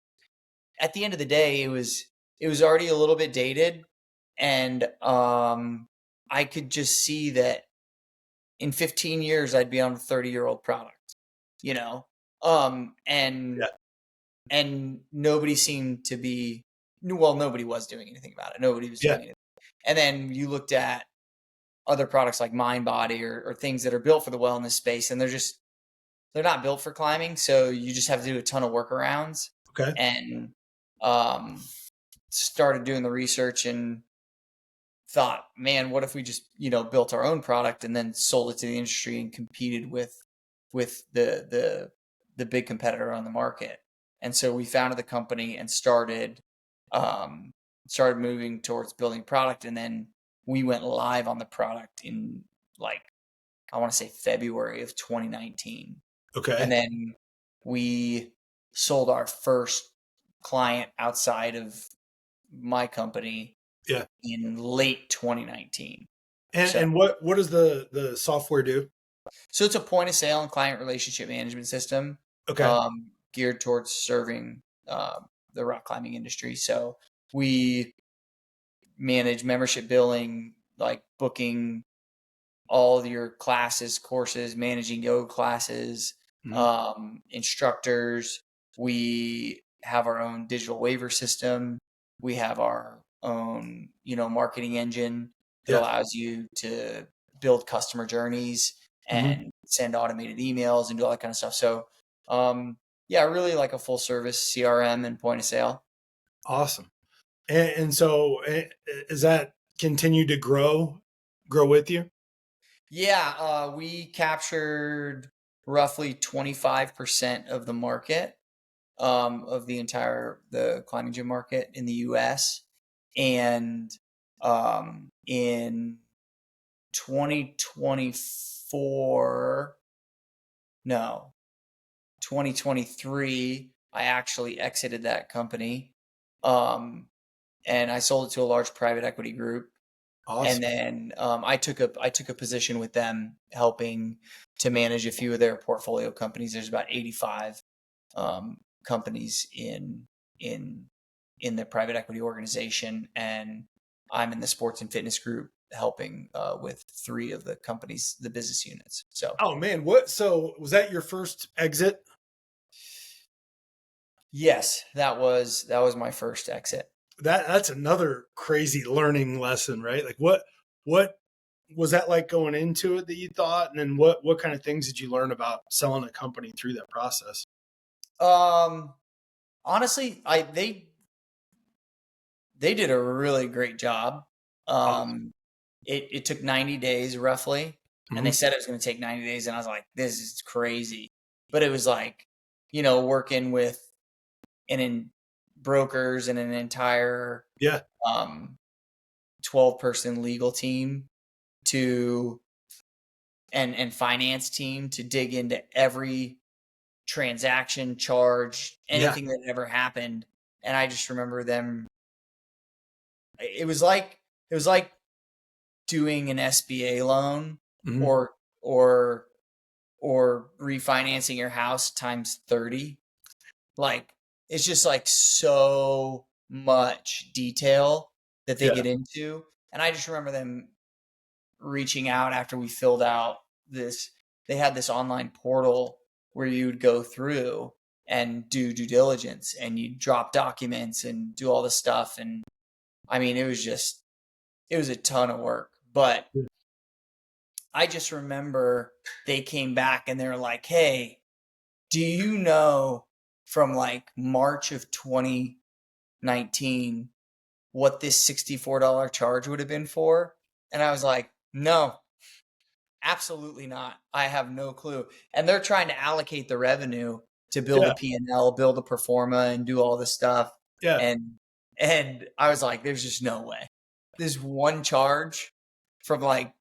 at the end of the day, it was already a little bit dated, and I could just see that in 15 years I'd be on a 30-year-old product, you know. Um and Yeah. and nobody seemed to be, well, nobody was doing anything about it. Nobody was Yeah. doing it. And then you looked at other products like MindBody, or things that are built for the wellness space, and they're not built for climbing, so you just have to do a ton of workarounds. Okay. And um started doing the research and thought, man, what if we just built our own product and then sold it to the industry and competed with the big competitor on the market. And so we founded the company and started moving towards building product, and then we went live on the product in, like, I want to say February of 2019. And Okay. then we sold our first client outside of my company Yeah. in late 2019. And So, and what does the software do? so it's a point of sale and client relationship management system. Okay. geared towards serving the rock climbing industry. So we manage membership billing, like booking all of your classes, courses, managing yoga classes, Mhm. instructors. We have our own digital waiver system. We have our own, marketing engine that Yeah. allows you to build customer journeys Mhm. and send automated emails and do all that kind of stuff. So, yeah, really like a full service CRM and point of sale. Awesome. And so, is that continued to grow with you? Yeah, we captured roughly 25% of the market, of the climbing gym market in the US. And in 2024, no, 2023, I actually exited that company. Um, and I sold it to a large private equity group. And Awesome. then I took a position with them, helping to manage a few of their portfolio companies. There's about 85 companies in in the private equity organization, and I'm in the sports and fitness group, helping with three of the companies, the business units. So Oh man, what? So was that your first exit? yes, that was my first exit. That's another crazy learning lesson, right? Like what was that like going into it that you thought, and then what kind of things did you learn about selling a company through that process? Um, honestly, they did a really great job. Awesome. Um, it took 90 days roughly, and they Mhm. said it was going to take 90 days, and I was like, this is crazy. But it was like, working with an in brokers and an entire Yeah. 12-person legal team to and finance team to dig into every transaction, charge, Yeah. anything that ever happened. And I just remember them. It was like doing an SBA loan, Mhm. or or or refinancing your house times 30. Like, it's just like so much detail that they Yeah. get into. And I just remember them reaching out after we filled out this. They had this online portal where you'd go through and do due diligence, and you drop documents and do all this stuff. And I mean, it was a ton of work. But I just remember they came back and they're like, hey, do you know from like March of 2019 what this $64 charge would have been for? And I was like, no, absolutely not. I have no clue. And they're trying to allocate the revenue to build a Yeah. P&L, build a performa, and do all this stuff. Yeah. And and I was like, there's just no way. This one charge from like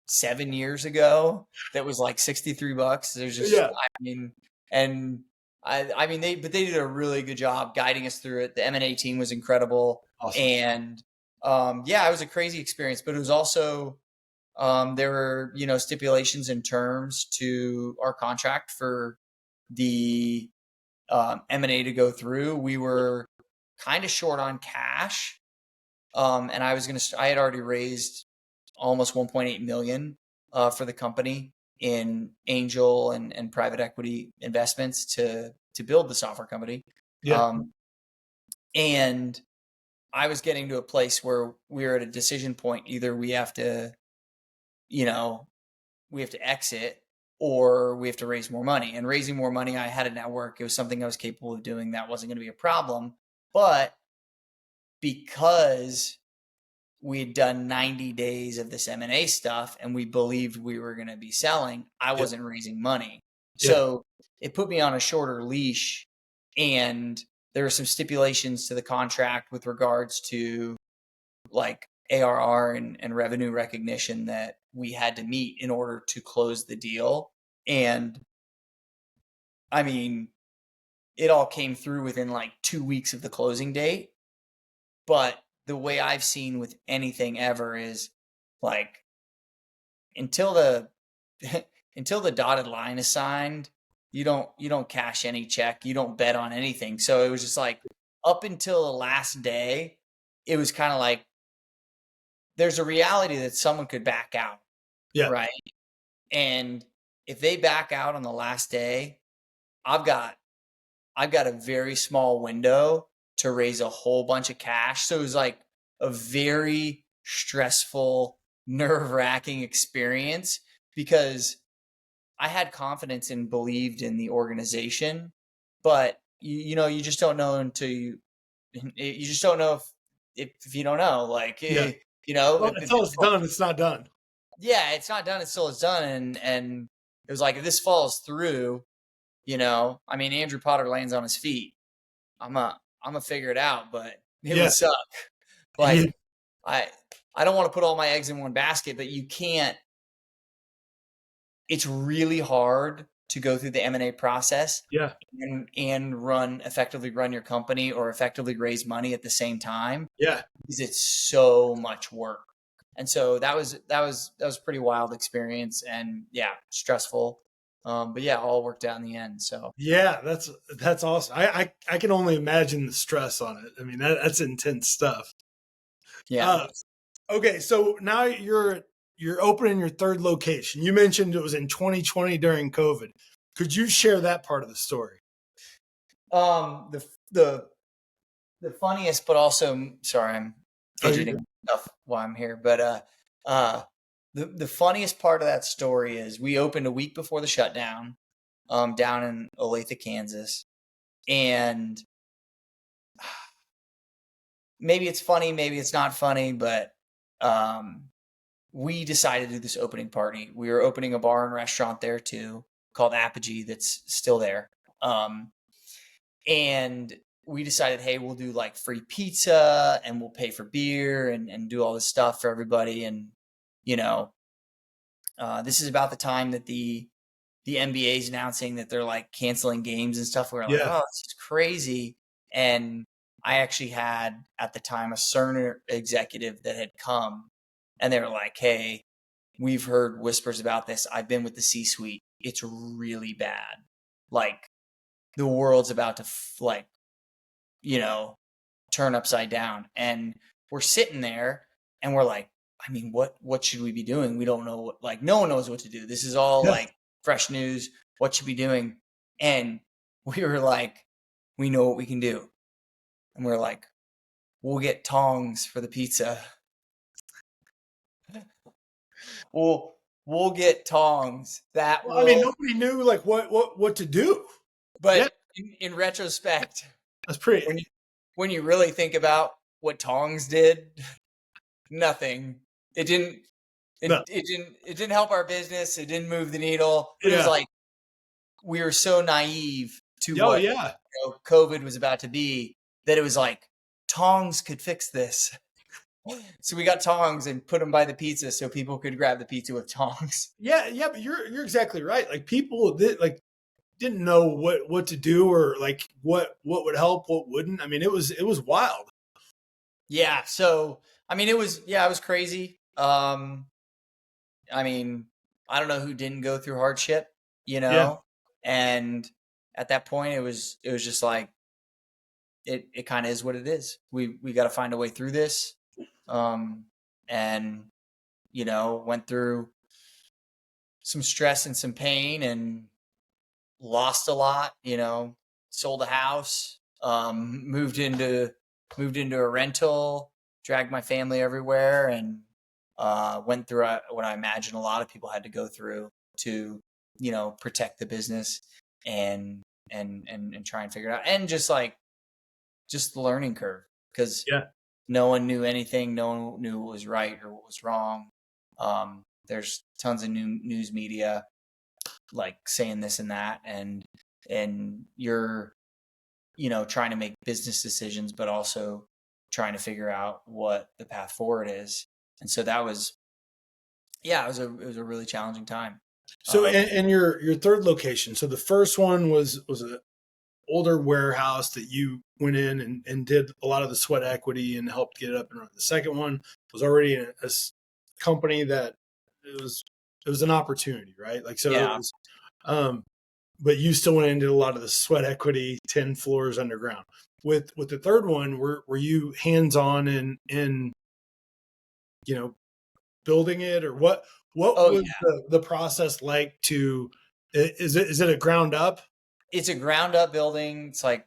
7 years ago that was like $63. There's just, Yeah. I mean, and I mean, they did a really good job guiding us through it. The M&A team was incredible. Awesome. And yeah, it was a crazy experience, but it was also, there were, stipulations and terms to our contract for the M&A to go through. We were kind of short on cash. And I had already raised almost 1.8 million for the company in angel and private equity investments to build the software company. Yeah. Um, and I was getting to a place where we were at a decision point. Either you know, we have to exit, or we have to raise more money. And raising more money, I had a network. It was something I was capable of doing. That wasn't going to be a problem. But because we had done 90 days of this M&A stuff and we believed we were going to be selling, I Yeah. wasn't raising money. Yeah. So it put me on a shorter leash. And there were some stipulations to the contract with regards to like ARR and revenue recognition that we had to meet in order to close the deal. And I mean, it all came through within like 2 weeks of the closing date. But the way I've seen with anything ever is like, until the until the dotted line is signed, you don't cash any check, you don't bet on anything. So it was just like up until the last day, it was kind of like there's a reality that someone could back out, Yeah. right? And if they back out on the last day, I've got a very small window to raise a whole bunch of cash. So it was like a very stressful, nerve-wracking experience because I had confidence and believed in the organization, but you know, you just don't know until you just don't know if you don't know, like, Yeah. you know, Well, if until it's done, it's not done. yeah, it's not done until it's done. And it was like, if this falls through, you know, I mean, Andrew Potter lands on his feet. I'm gonna figure it out, but it Yeah. would suck. Yeah. Like I I don't want to put all my eggs in one basket, but you can't. It's really hard to go through the M&A process Yeah. and effectively run your company or effectively raise money at the same time Yeah. because it's so much work. And so that was a pretty wild experience and yeah, stressful. But yeah, all worked out in the end. So Yeah. That's awesome. I can only imagine the stress on it. I mean, that's intense stuff. yeah. Uh, okay. So now you're opening your third location. You mentioned it was in 2020 during COVID. Could you share that part of the story? The funniest, but also sorry, I'm Oh, you're fidgeting good. enough while I'm here. But the funniest part of that story is we opened a week before the shutdown, down in Olathe, Kansas, and maybe it's funny, maybe it's not funny, but um, we decided to do this opening party. We were opening a bar and restaurant there too, called Apogee, that's still there. And we decided, hey, we'll do like free pizza and we'll pay for beer and do all this stuff for everybody. And, you know, this is about the time that the NBA is announcing that they're like canceling games and stuff. We're like, Yeah. oh, this is crazy. And I actually had at the time a Cerner executive that had come and they were like, hey, we've heard whispers about this. I've been with the C-suite. It's really bad. Like the world's about to like, you know, turn upside down. And we're sitting there and we're like, I mean, what should we be doing? We don't know what, like, no one knows what to do. This is all Yeah. like fresh news. What should we be doing? And we were like, we know what we can do. And we're like, we'll get tongs for the pizza. We'll get tongs that Well, I mean, will, nobody knew like what to do. Yeah. but in retrospect, That's pretty. when you really think about what tongs did, nothing. It didn't. No. It didn't help our business. It didn't move the needle. But it was Yeah. like we were so naive to Oh, what yeah. COVID was about to be that it was like tongs could fix this. So we got tongs and put them by the pizza so people could grab the pizza with tongs. Yeah. Yeah. But you're exactly right. Like people like didn't know what to do or like what would help, what wouldn't. I mean, it was wild. Yeah. So I mean, it was crazy. I mean, I don't know who didn't go through hardship, you Yeah. know, and at that point, it was just like it kind of is what it is. We got to find a way through this, and you know, went through some stress and some pain, and lost a lot. You know, sold a house, moved into a rental, dragged my family everywhere, and went through what I imagine a lot of people had to go through to, you know, protect the business and and try and figure it out. And just the learning curve because Yeah. no one knew anything. No one knew what was right or what was wrong. There's tons of new news media like saying this and that, and you're, you know, trying to make business decisions, but also trying to figure out what the path forward is. And so that was, yeah, it was a really challenging time. So and your third location. So the first one was an older warehouse that you went in and did a lot of the sweat equity and helped get it up and running. The second one was already a company that it was an opportunity, right? Like so it Yeah. was. Um, but you still went into a lot of the sweat equity, 10 floors underground. With the third one, were you hands on in building it, or what Oh was yeah, the process like to, is it a ground up? it's a ground up building. It's like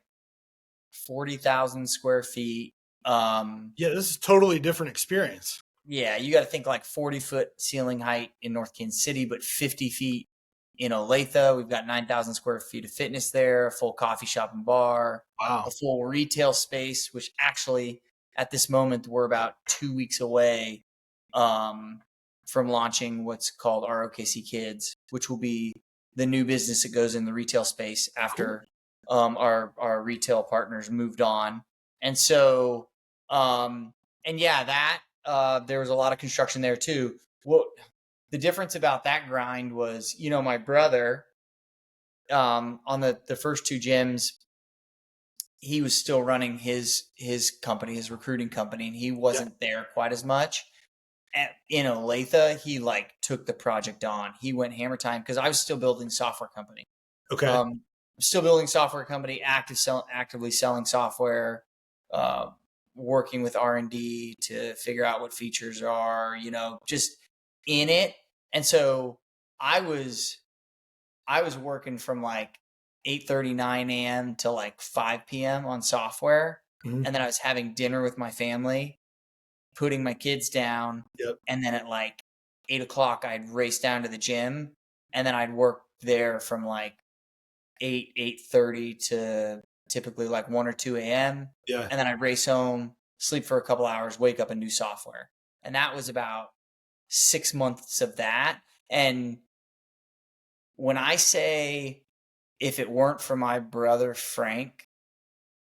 40,000 square feet. Yeah, this is totally different experience. Yeah, you got to think like 40-foot ceiling height in North Kansas City, but 50 feet in Olathe. We've got 9,000 square feet of fitness there, a full coffee shop and bar, a Wow. full retail space, which actually at this moment we're about 2 weeks away um, from launching what's called RoKC Kids, which will be the new business that goes in the retail space Cool. after our retail partners moved on. And so, and yeah, that there was a lot of construction there too. What the difference about that grind was, my brother, on the first two gyms, he was still running his company, his recruiting company, and he Yeah. wasn't there quite as much. In Olathe, he like took the project on. He went hammer time because I was still building software company. Okay. Still building software company, actively selling software, uh, working with R&D to figure out what features are, just in it. And so I was working from like 8:39 a.m. to like 5 p.m. on software. Mhm. And then I was having dinner with my family, putting my kids down. Yep. And then at like 8 o'clock, I'd race down to the gym, and then I'd work there from like 8:30 to typically like 1 or 2 a.m. Yeah. And then I'd race home, sleep for a couple hours, wake up and do software. And that was about 6 months of that. And when I say, if it weren't for my brother Frank,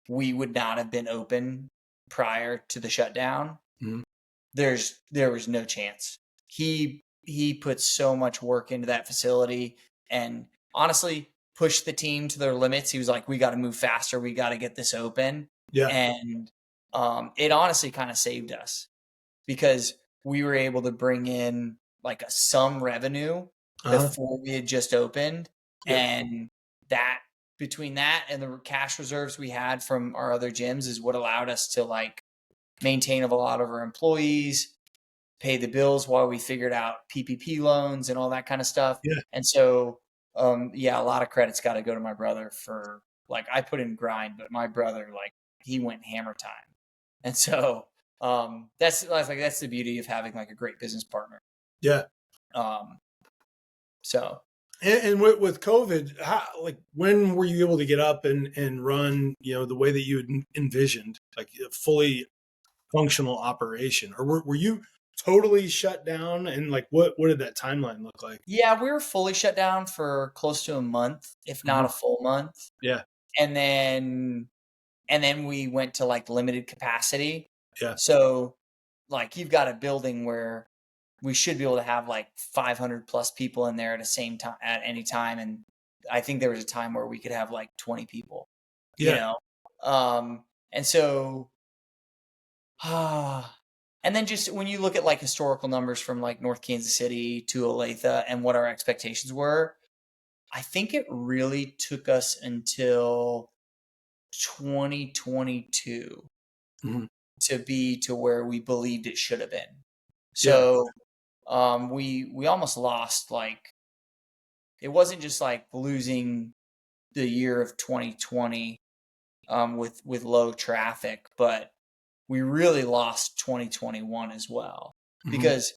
we would not have been open prior to the shutdown. Mhm. There was no chance. He put so much work into that facility, and honestly pushed the team to their limits. He was like, we got to move faster, we got to get this open. Yeah. And it honestly kind of saved us, because we were able to bring in like some revenue Uh-huh. before we had just opened. Yep. And that, between that and the cash reserves we had from our other gyms, is what allowed us to like maintain a lot of our employees, pay the bills while we figured out PPP loans and all that kind of stuff. Yeah. And so, yeah, a lot of credit's got to go to my brother for, like, I put in grind, but my brother, like, he went hammer time. And so, that's the beauty of having like a great business partner. Yeah. Um, so And with COVID, like, when were you able to get up and run, the way that you had envisioned, like a fully functional operation, or were you totally shut down? And like, what did that timeline look like? yeah, we were fully shut down for close to a month, if not Mhm. a full month. Yeah. And then we went to like limited capacity. Yeah. So like, you've got a building where we should be able to have like 500 plus people in there at the same time at any time. And I think there was a time where we could have like 20 people, you Yeah. know? And so, and then just when you look at like historical numbers from like North Kansas City to Olathe and what our expectations were, I think it really took us until 2022 Mhm. to be to where we believed it should have been. Yeah. So we almost lost, like, it wasn't just like losing the year of 2020 with low traffic, but we really lost 2021 as well, Mhm. because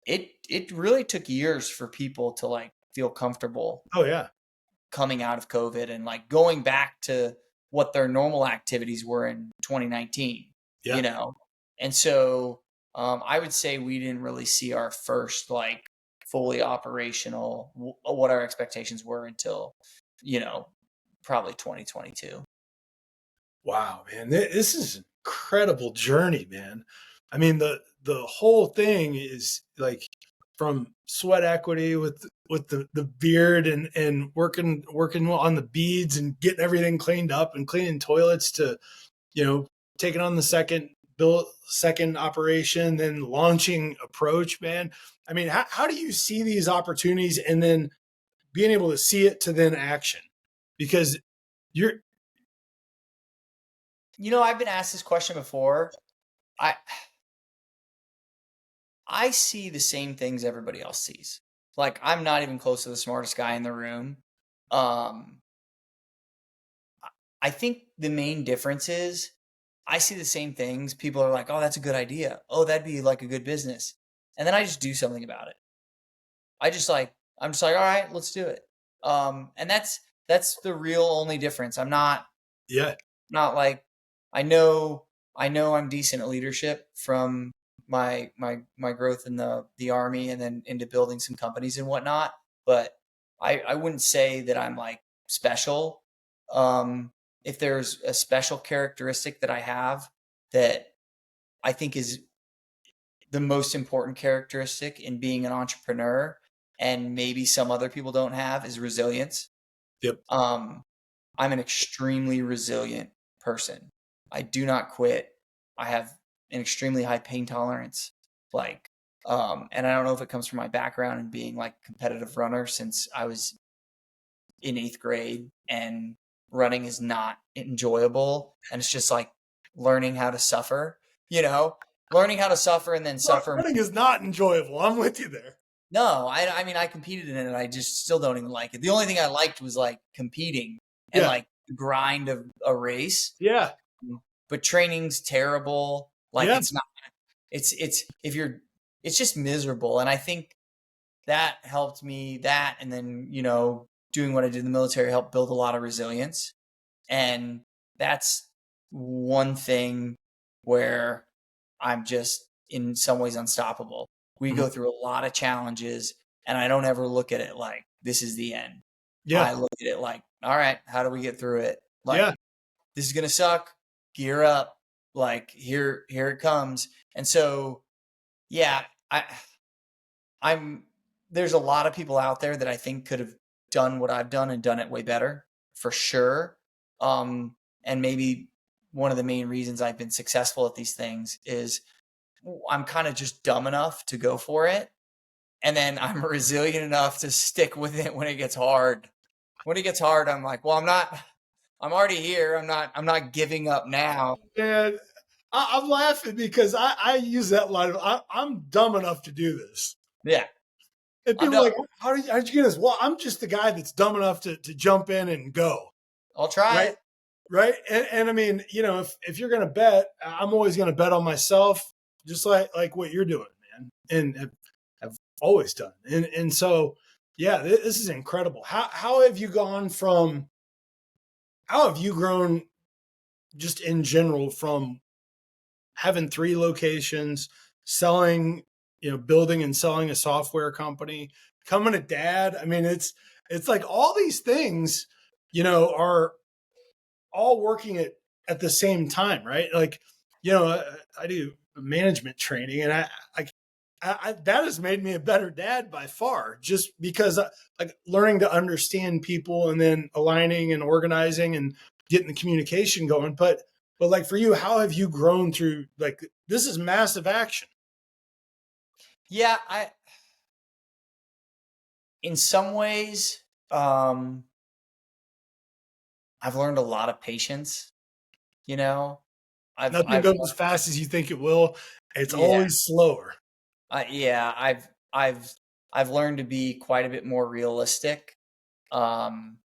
it really took years for people to like feel comfortable Oh yeah. coming out of COVID and like going back to what their normal activities were in 2019, Yeah. And so I would say we didn't really see our first like fully operational, what our expectations were, until, probably 2022. Wow, man, this is an incredible journey, man. I mean, the whole thing is like, from sweat equity with the beard and working on the beads and getting everything cleaned up and cleaning toilets, to you know taking on the second operation, then launching Approach, man. I mean, how do you see these opportunities, and then being able to see it to then action, because you're, I've been asked this question before. I see the same things everybody else sees. Like, I'm not even close to the smartest guy in the room. Um, I think the main difference is I see the same things. People are like, "Oh, that's a good idea. Oh, that'd be like a good business." And then I just do something about it. I'm just like, "All right, let's do it." And that's the real only difference. I'm yeah, not like I know I'm decent at leadership from my growth in the army and then into building some companies and whatnot. But I wouldn't say that I'm like special. If there's a special characteristic that I have that I think is the most important characteristic in being an entrepreneur, and maybe some other people don't have, is resilience. yep, Um, I'm an extremely resilient person. I do not quit. I have an extremely high pain tolerance. Like, and I don't know if it comes from my background and being like a competitive runner since I was in 8th grade, and running is not enjoyable. And it's just like learning how to suffer, learning how to suffer and then suffer. running is not enjoyable. I'm with you there. No, I mean, I competed in it. I just still don't even like it. The only thing I liked was like competing and Yeah, like the grind of a race. yeah, But training's terrible. Like, yeah, it's not. It's just miserable. And I think that helped me. That, and then doing what I did in the military helped build a lot of resilience. And that's one thing where I'm just in some ways unstoppable. We mhm, go through a lot of challenges, and I don't ever look at it like this is the end. yeah, I look at it like, all right, how do we get through it? yeah, Like, this is gonna suck. Gear up. Like, here it comes. And so, yeah, I'm there's a lot of people out there that I think could have done what I've done and done it way better, for sure. And maybe one of the main reasons I've been successful at these things is I'm kind of just dumb enough to go for it. And then I'm resilient enough to stick with it when it gets hard. When it gets hard, I'm like, well, I'm already here. I'm not giving up now. and I'm laughing because I use that line of, I'm dumb enough to do this. Yeah. And I'm people are done. like, how'd you get this? Well, I'm just the guy that's dumb enough to jump in and go. I'll try Right. it. Right. And I mean, if you're going to bet, I'm always going to bet on myself, just like what you're doing, man. And have always done. And so, yeah, this is incredible. How have you how have you grown just in general from having 3 locations, selling, building and selling a software company, becoming a dad? I mean, it's like all these things, are all working at the same time, right? Like, I do management training, and I that has made me a better dad by far, just because like learning to understand people and then aligning and organizing and getting the communication going. But like for you, how have you grown through, like, this is massive action? Yeah, in some ways, I've learned a lot of patience, you know. Nothing I've goes as fast as you think it will. It's Yeah, always slower. yeah, I've learned to be quite a bit more realistic, um,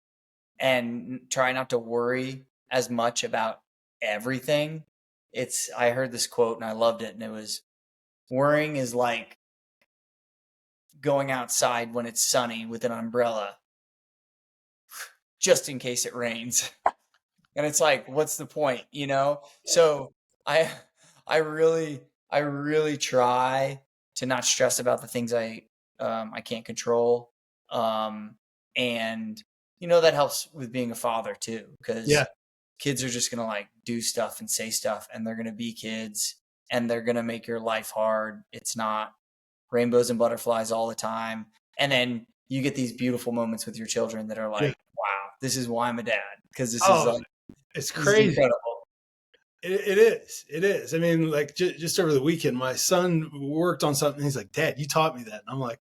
and try not to worry as much about everything. I heard this quote and I loved it, and it was, worrying is like going outside when it's sunny with an umbrella just in case it rains. And it's like, what's the point, So I I really try to not stress about the things I can't control. Um and that helps with being a father too, Yeah. because kids are just gonna like do stuff and say stuff, and they're gonna be kids, and they're gonna make your life hard. It's not rainbows and butterflies all the time. And then you get these beautiful moments with your children that are Yeah. like, wow, this is why I'm a dad, because Oh, it's this is crazy. incredible. It is. It is. I mean, like just over the weekend, my son worked on something. He's like, "Dad, you taught me that." And I'm like,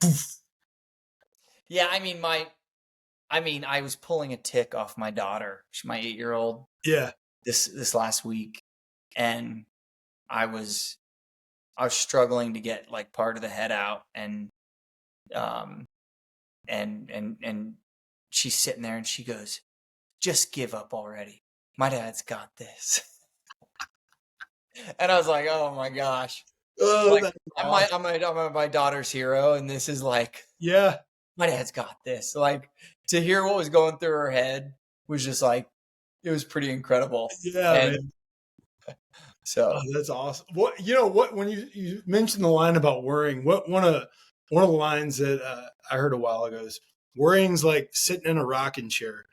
"Poof." Yeah, I was pulling a tick off my daughter, my 8-year-old, Yeah. this last week, and I was struggling to get like part of the head out, and um and she's sitting there and she goes, "Just give up already. My dad's got this." And I was like, "Oh my gosh!" Oh, Like that's awesome. I'm my daughter's hero, and this is like Yeah. my dad's got this. Like to hear what was going through her head was just like it was pretty incredible, Yeah, man. and Oh, so that's awesome. What what when you mentioned the line about worrying, what one of the lines that I heard a while ago is worrying's like sitting in a rocking chair.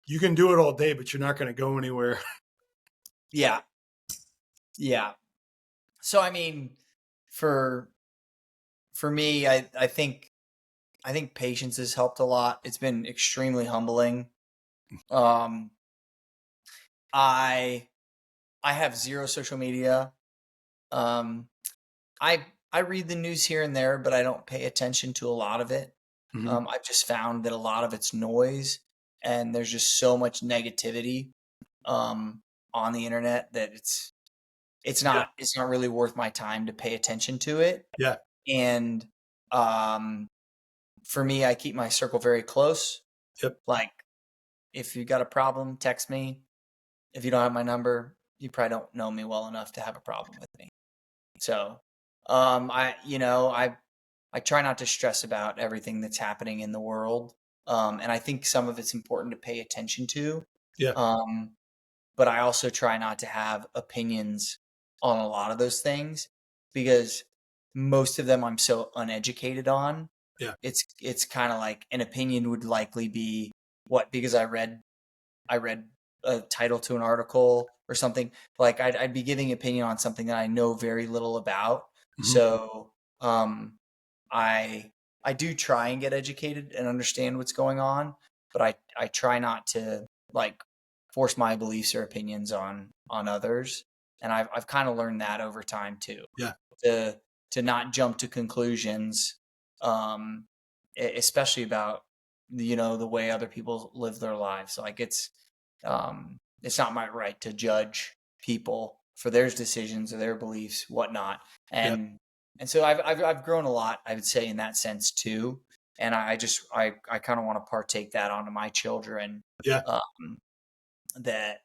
You can do it all day, but you're not going to go anywhere. yeah, yeah. So for for me, I think patience has helped a lot. It's been extremely humbling. Um, I I have zero social media. Um, I read the news here and there, but I don't pay attention to a lot of it. Mhm. I've just found that a lot of it's noise, and there's just so much negativity um, on the internet that Yeah. it's not really worth my time to pay attention to it. Yeah. And um, for me, I keep my circle very close. Yep. Like if you got a problem, text me. If you don't have my number, you probably don't know me well enough to have a problem with me. So, I try not to stress about everything that's happening in the world. And I think some of it's important to pay attention to. Yeah. Um, but I also try not to have opinions on a lot of those things because most of them I'm so uneducated on. Yeah. It's kind of like an opinion would likely be what because I read a title to an article or something. Like I'd be giving opinion on something that I know very little about. Mhm. So um, I I do try and get educated and understand what's going on, but I try not to like force my beliefs or opinions on others. And I've kind of learned that over time too. Yeah. To to not jump to conclusions, um, especially about the way other people live their lives. Like it's not my right to judge people for their decisions or their beliefs, whatnot. Yeah. And so I've grown a lot, I would say, in that sense too. And I kind of want to partake that onto my children. Yeah. Um, that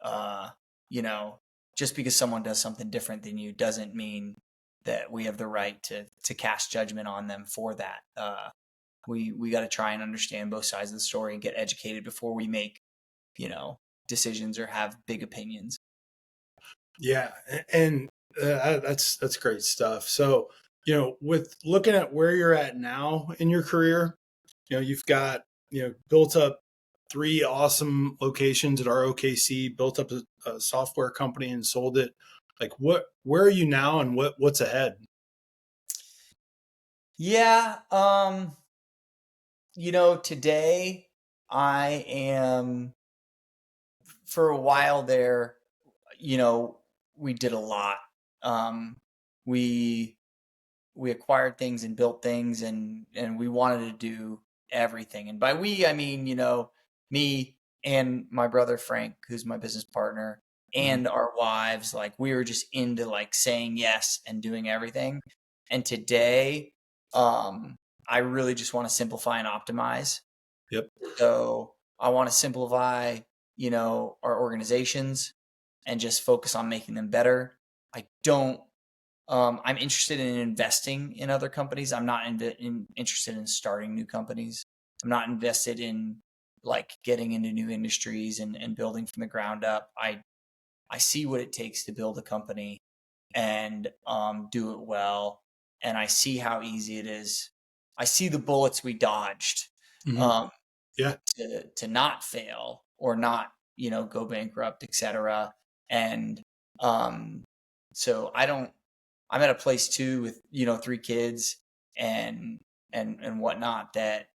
uh, you know, just because someone does something different than you doesn't mean that we have the right to cast judgment on them for that. We got to try and understand both sides of the story and get educated before we make you know decisions or have big opinions. Yeah. And that's great stuff. So, with looking at where you're at now in your career, you've got, built up three awesome locations at RoKC, built up a software company and sold it. Like where are you now and what's ahead? Yeah, today I am for a while there, you know, we did a lot. Um, we we acquired things and built things and we wanted to do everything. And by we, I mean, me and my brother Frank, who's my business partner, Mhm. and our wives, like we were just into like saying yes and doing everything. And today, I really just want to simplify and optimize. Yep. So I want to simplify, our organizations and just focus on making them better. I don't I'm interested in investing in other companies. I'm not interested in starting new companies. I'm not invested in like getting into new industries and building from the ground up. I see what it takes to build a company and do it well, and I see how easy it is. I see the bullets we dodged Mhm. um, Yeah. to not fail or not go bankrupt, etc. And um, so I'm at a place too with 3 kids and and whatnot that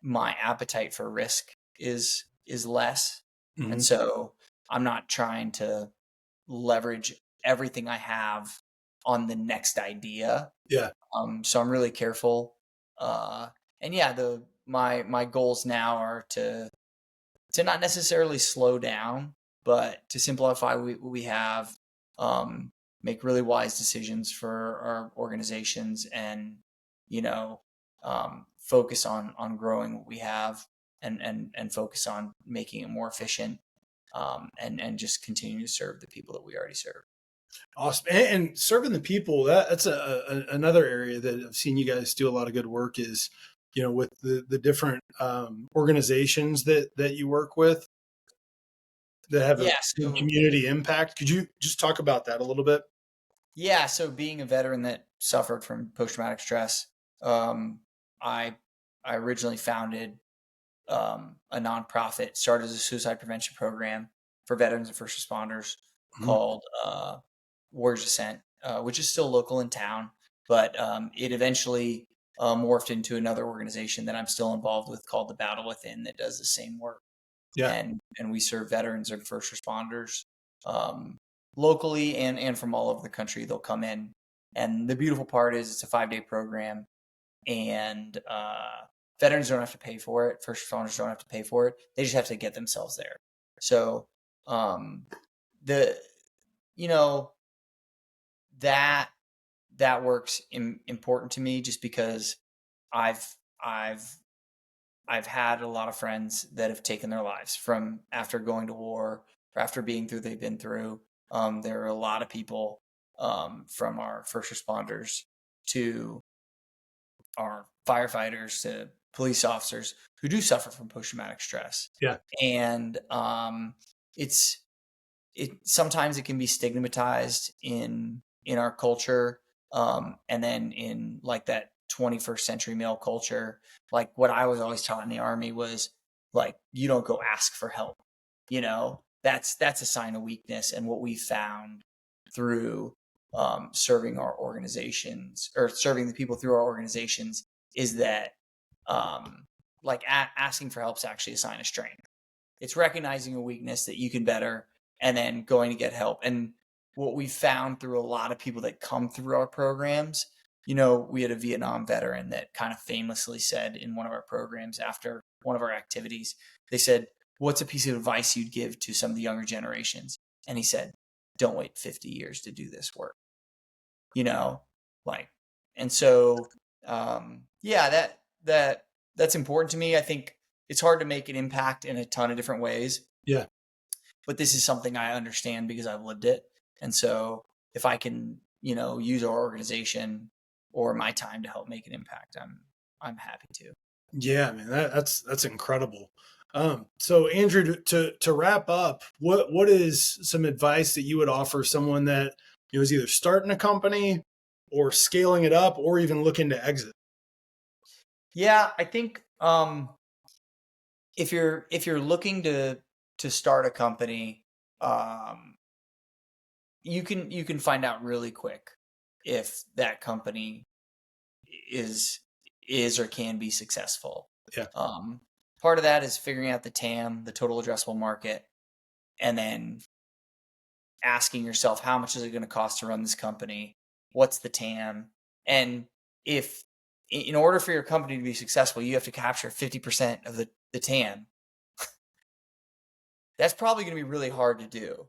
my appetite for risk is less, and Mhm. so I'm not trying to leverage everything I have on the next idea. Yeah. So I'm really careful. Uh, and yeah, the my goals now are to not necessarily slow down, but to simplify what we have, make really wise decisions for our organizations, and focus on growing what we have, and focus on making it more efficient, and just continue to serve the people that we already serve. Awesome. And serving the people, that's another area that I've seen you guys do a lot of good work is, with the different organizations that you work with that have a Yeah. good So community impact. Could you just talk about that a little bit? yeah. So being a veteran that suffered from post-traumatic stress, I originally founded a nonprofit, started as a suicide prevention program for veterans and first responders Mhm. called Warriors Ascent, which is still local in town, but it eventually morphed into another organization that I'm still involved with called the Battle Within, that does the same work. Yeah. And we serve veterans and first responders um, locally and from all over the country. They'll come in, and the beautiful part is it's a 5-day program, and veterans don't have to pay for it. First responders don't have to pay for it. They just have to get themselves there. So the you know that that works important to me, just because I've I've I've had a lot of friends that have taken their lives from after going to war, or after being through they've been through. There are a lot of people, from our first responders to our firefighters to police officers, who do suffer from post-traumatic stress. Yeah. And it's sometimes it can be stigmatized in our culture, and then in like that 21st century male culture. Like what I was always taught in the Army was, like, you don't go ask for help. That's a sign of weakness. And what we found through serving our organizations, or serving the people through our organizations, is that like asking for help is actually a sign of strength. It's recognizing a weakness that you can better, and then going to get help. And what we found through a lot of people that come through our programs, we had a Vietnam veteran that kind of famously said in one of our programs after one of our activities, they said, "What's a piece of advice you'd give to some of the younger generations?" And he said, "Don't wait 50 years to do this work." you know like and so yeah, that's important to me. I think it's hard to make an impact in a ton of different ways, Yeah. but this is something I understand because I've lived it. And so if I can use our organization or my time to help make an impact, I'm happy to. Yeah, man, that's incredible. So Andrew, to wrap up, what is some advice that you would offer someone that is either starting a company or scaling it up or even looking to exit? Yeah, I think if you're looking to start a company, um you can find out really quick if that company is or can be successful. Yeah. Um, Part of that is figuring out the TAM, the total addressable market, and then asking yourself, how much is it going to cost to run this company? What's the TAM? And if in order for your company to be successful, you have to capture 50% of the TAM, that's probably going to be really hard to do.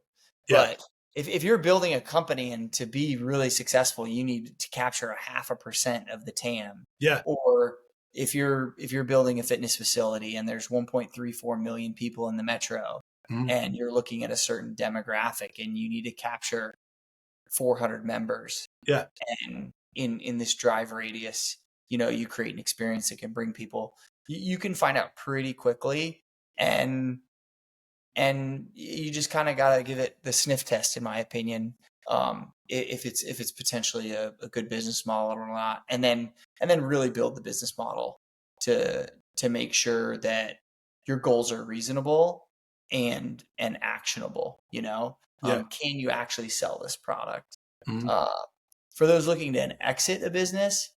Yeah. But if you're building a company, and to be really successful, you need to capture 0.5% of the TAM. Yeah. Or if you're building a fitness facility and there's 1.34 million people in the metro, Mhm. and you're looking at a certain demographic and you need to capture 400 members, Yeah. and in this drive radius, you create an experience that can bring people, you can find out pretty quickly. And you just kind of got to give it the sniff test, in my opinion, if it's potentially a good business model or not, and then really build the business model to make sure that your goals are reasonable and actionable. Yeah. Can you actually sell this product? Mhm. uh, for those looking to exit a business,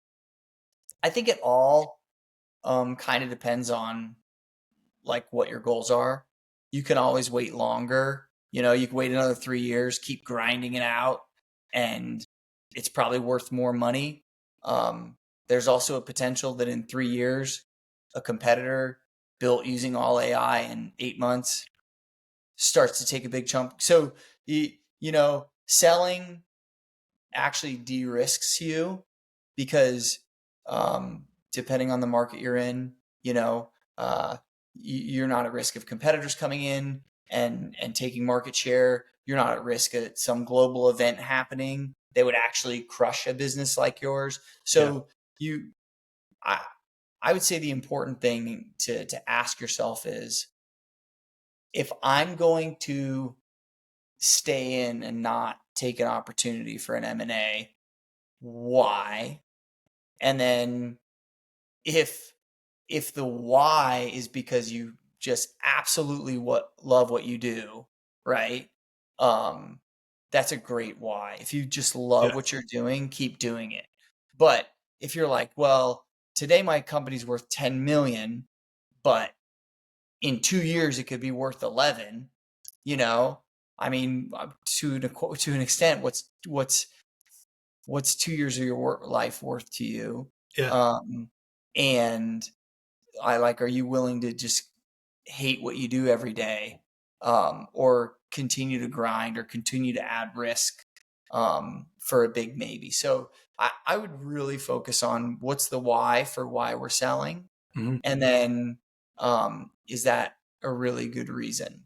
I think it all kind of depends on like what your goals are. You can always wait longer. You can wait another 3 years, keep grinding it out, and it's probably worth more money. There's also a potential that in 3 years a competitor built using all AI in 8 months starts to take a big chunk. So, selling actually de-risks you because depending on the market you're in, you're not at risk of competitors coming in and taking market share. You're not at risk of some global event happening that would actually crush a business like yours. So I would say the important thing to ask yourself is, if I'm going to stay in and not take an opportunity for an M&A, why? And then if the why is because you just absolutely love what you do, right? That's a great why. If you just love what you're doing, keep doing it. But if you're like, well, today my company's worth 10 million, but in 2 years it could be worth 11, I mean, to an extent, what's 2 years of your life worth to you? Yeah. And are you willing to just hate what you do every day, or continue to grind or continue to add risk, for a big maybe? So I would really focus on what's the why for why we're selling. Mm-hmm. And then, is that a really good reason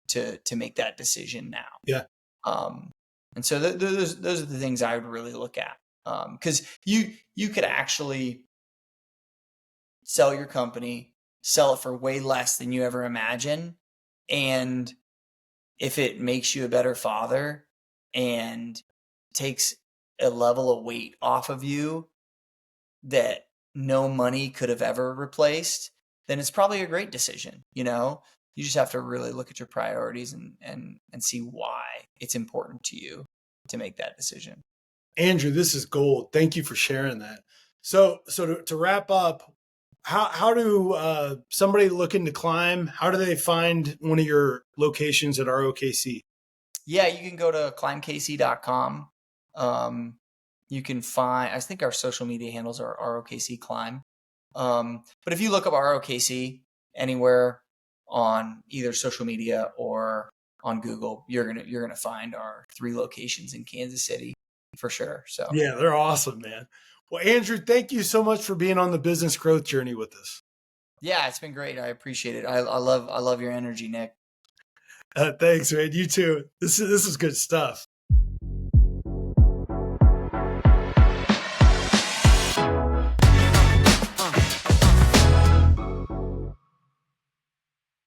to make that decision now? Yeah. And so those are the things I would really look at. Because you could actually sell your company, sell it for way less than you ever imagine. And if it makes you a better father and takes a level of weight off of you that no money could have ever replaced, then it's probably a great decision. You just have to really look at your priorities and see why it's important to you to make that decision. Andrew, this is gold. Thank you for sharing that. So to wrap up, how do somebody looking to climb, how do they find one of your locations at RoKC? Yeah, you can go to climbkc.com. You can find, I think our social media handles are RoKC Climb. But if you look up RoKC anywhere on either social media or on Google, you're gonna find our 3 locations in Kansas City for sure. So yeah, they're awesome, man. Well, Andrew, thank you so much for being on the business growth journey with us. yeah, it's been great. I appreciate it. I love your energy, Nick. Thanks, man. You too. This is good stuff.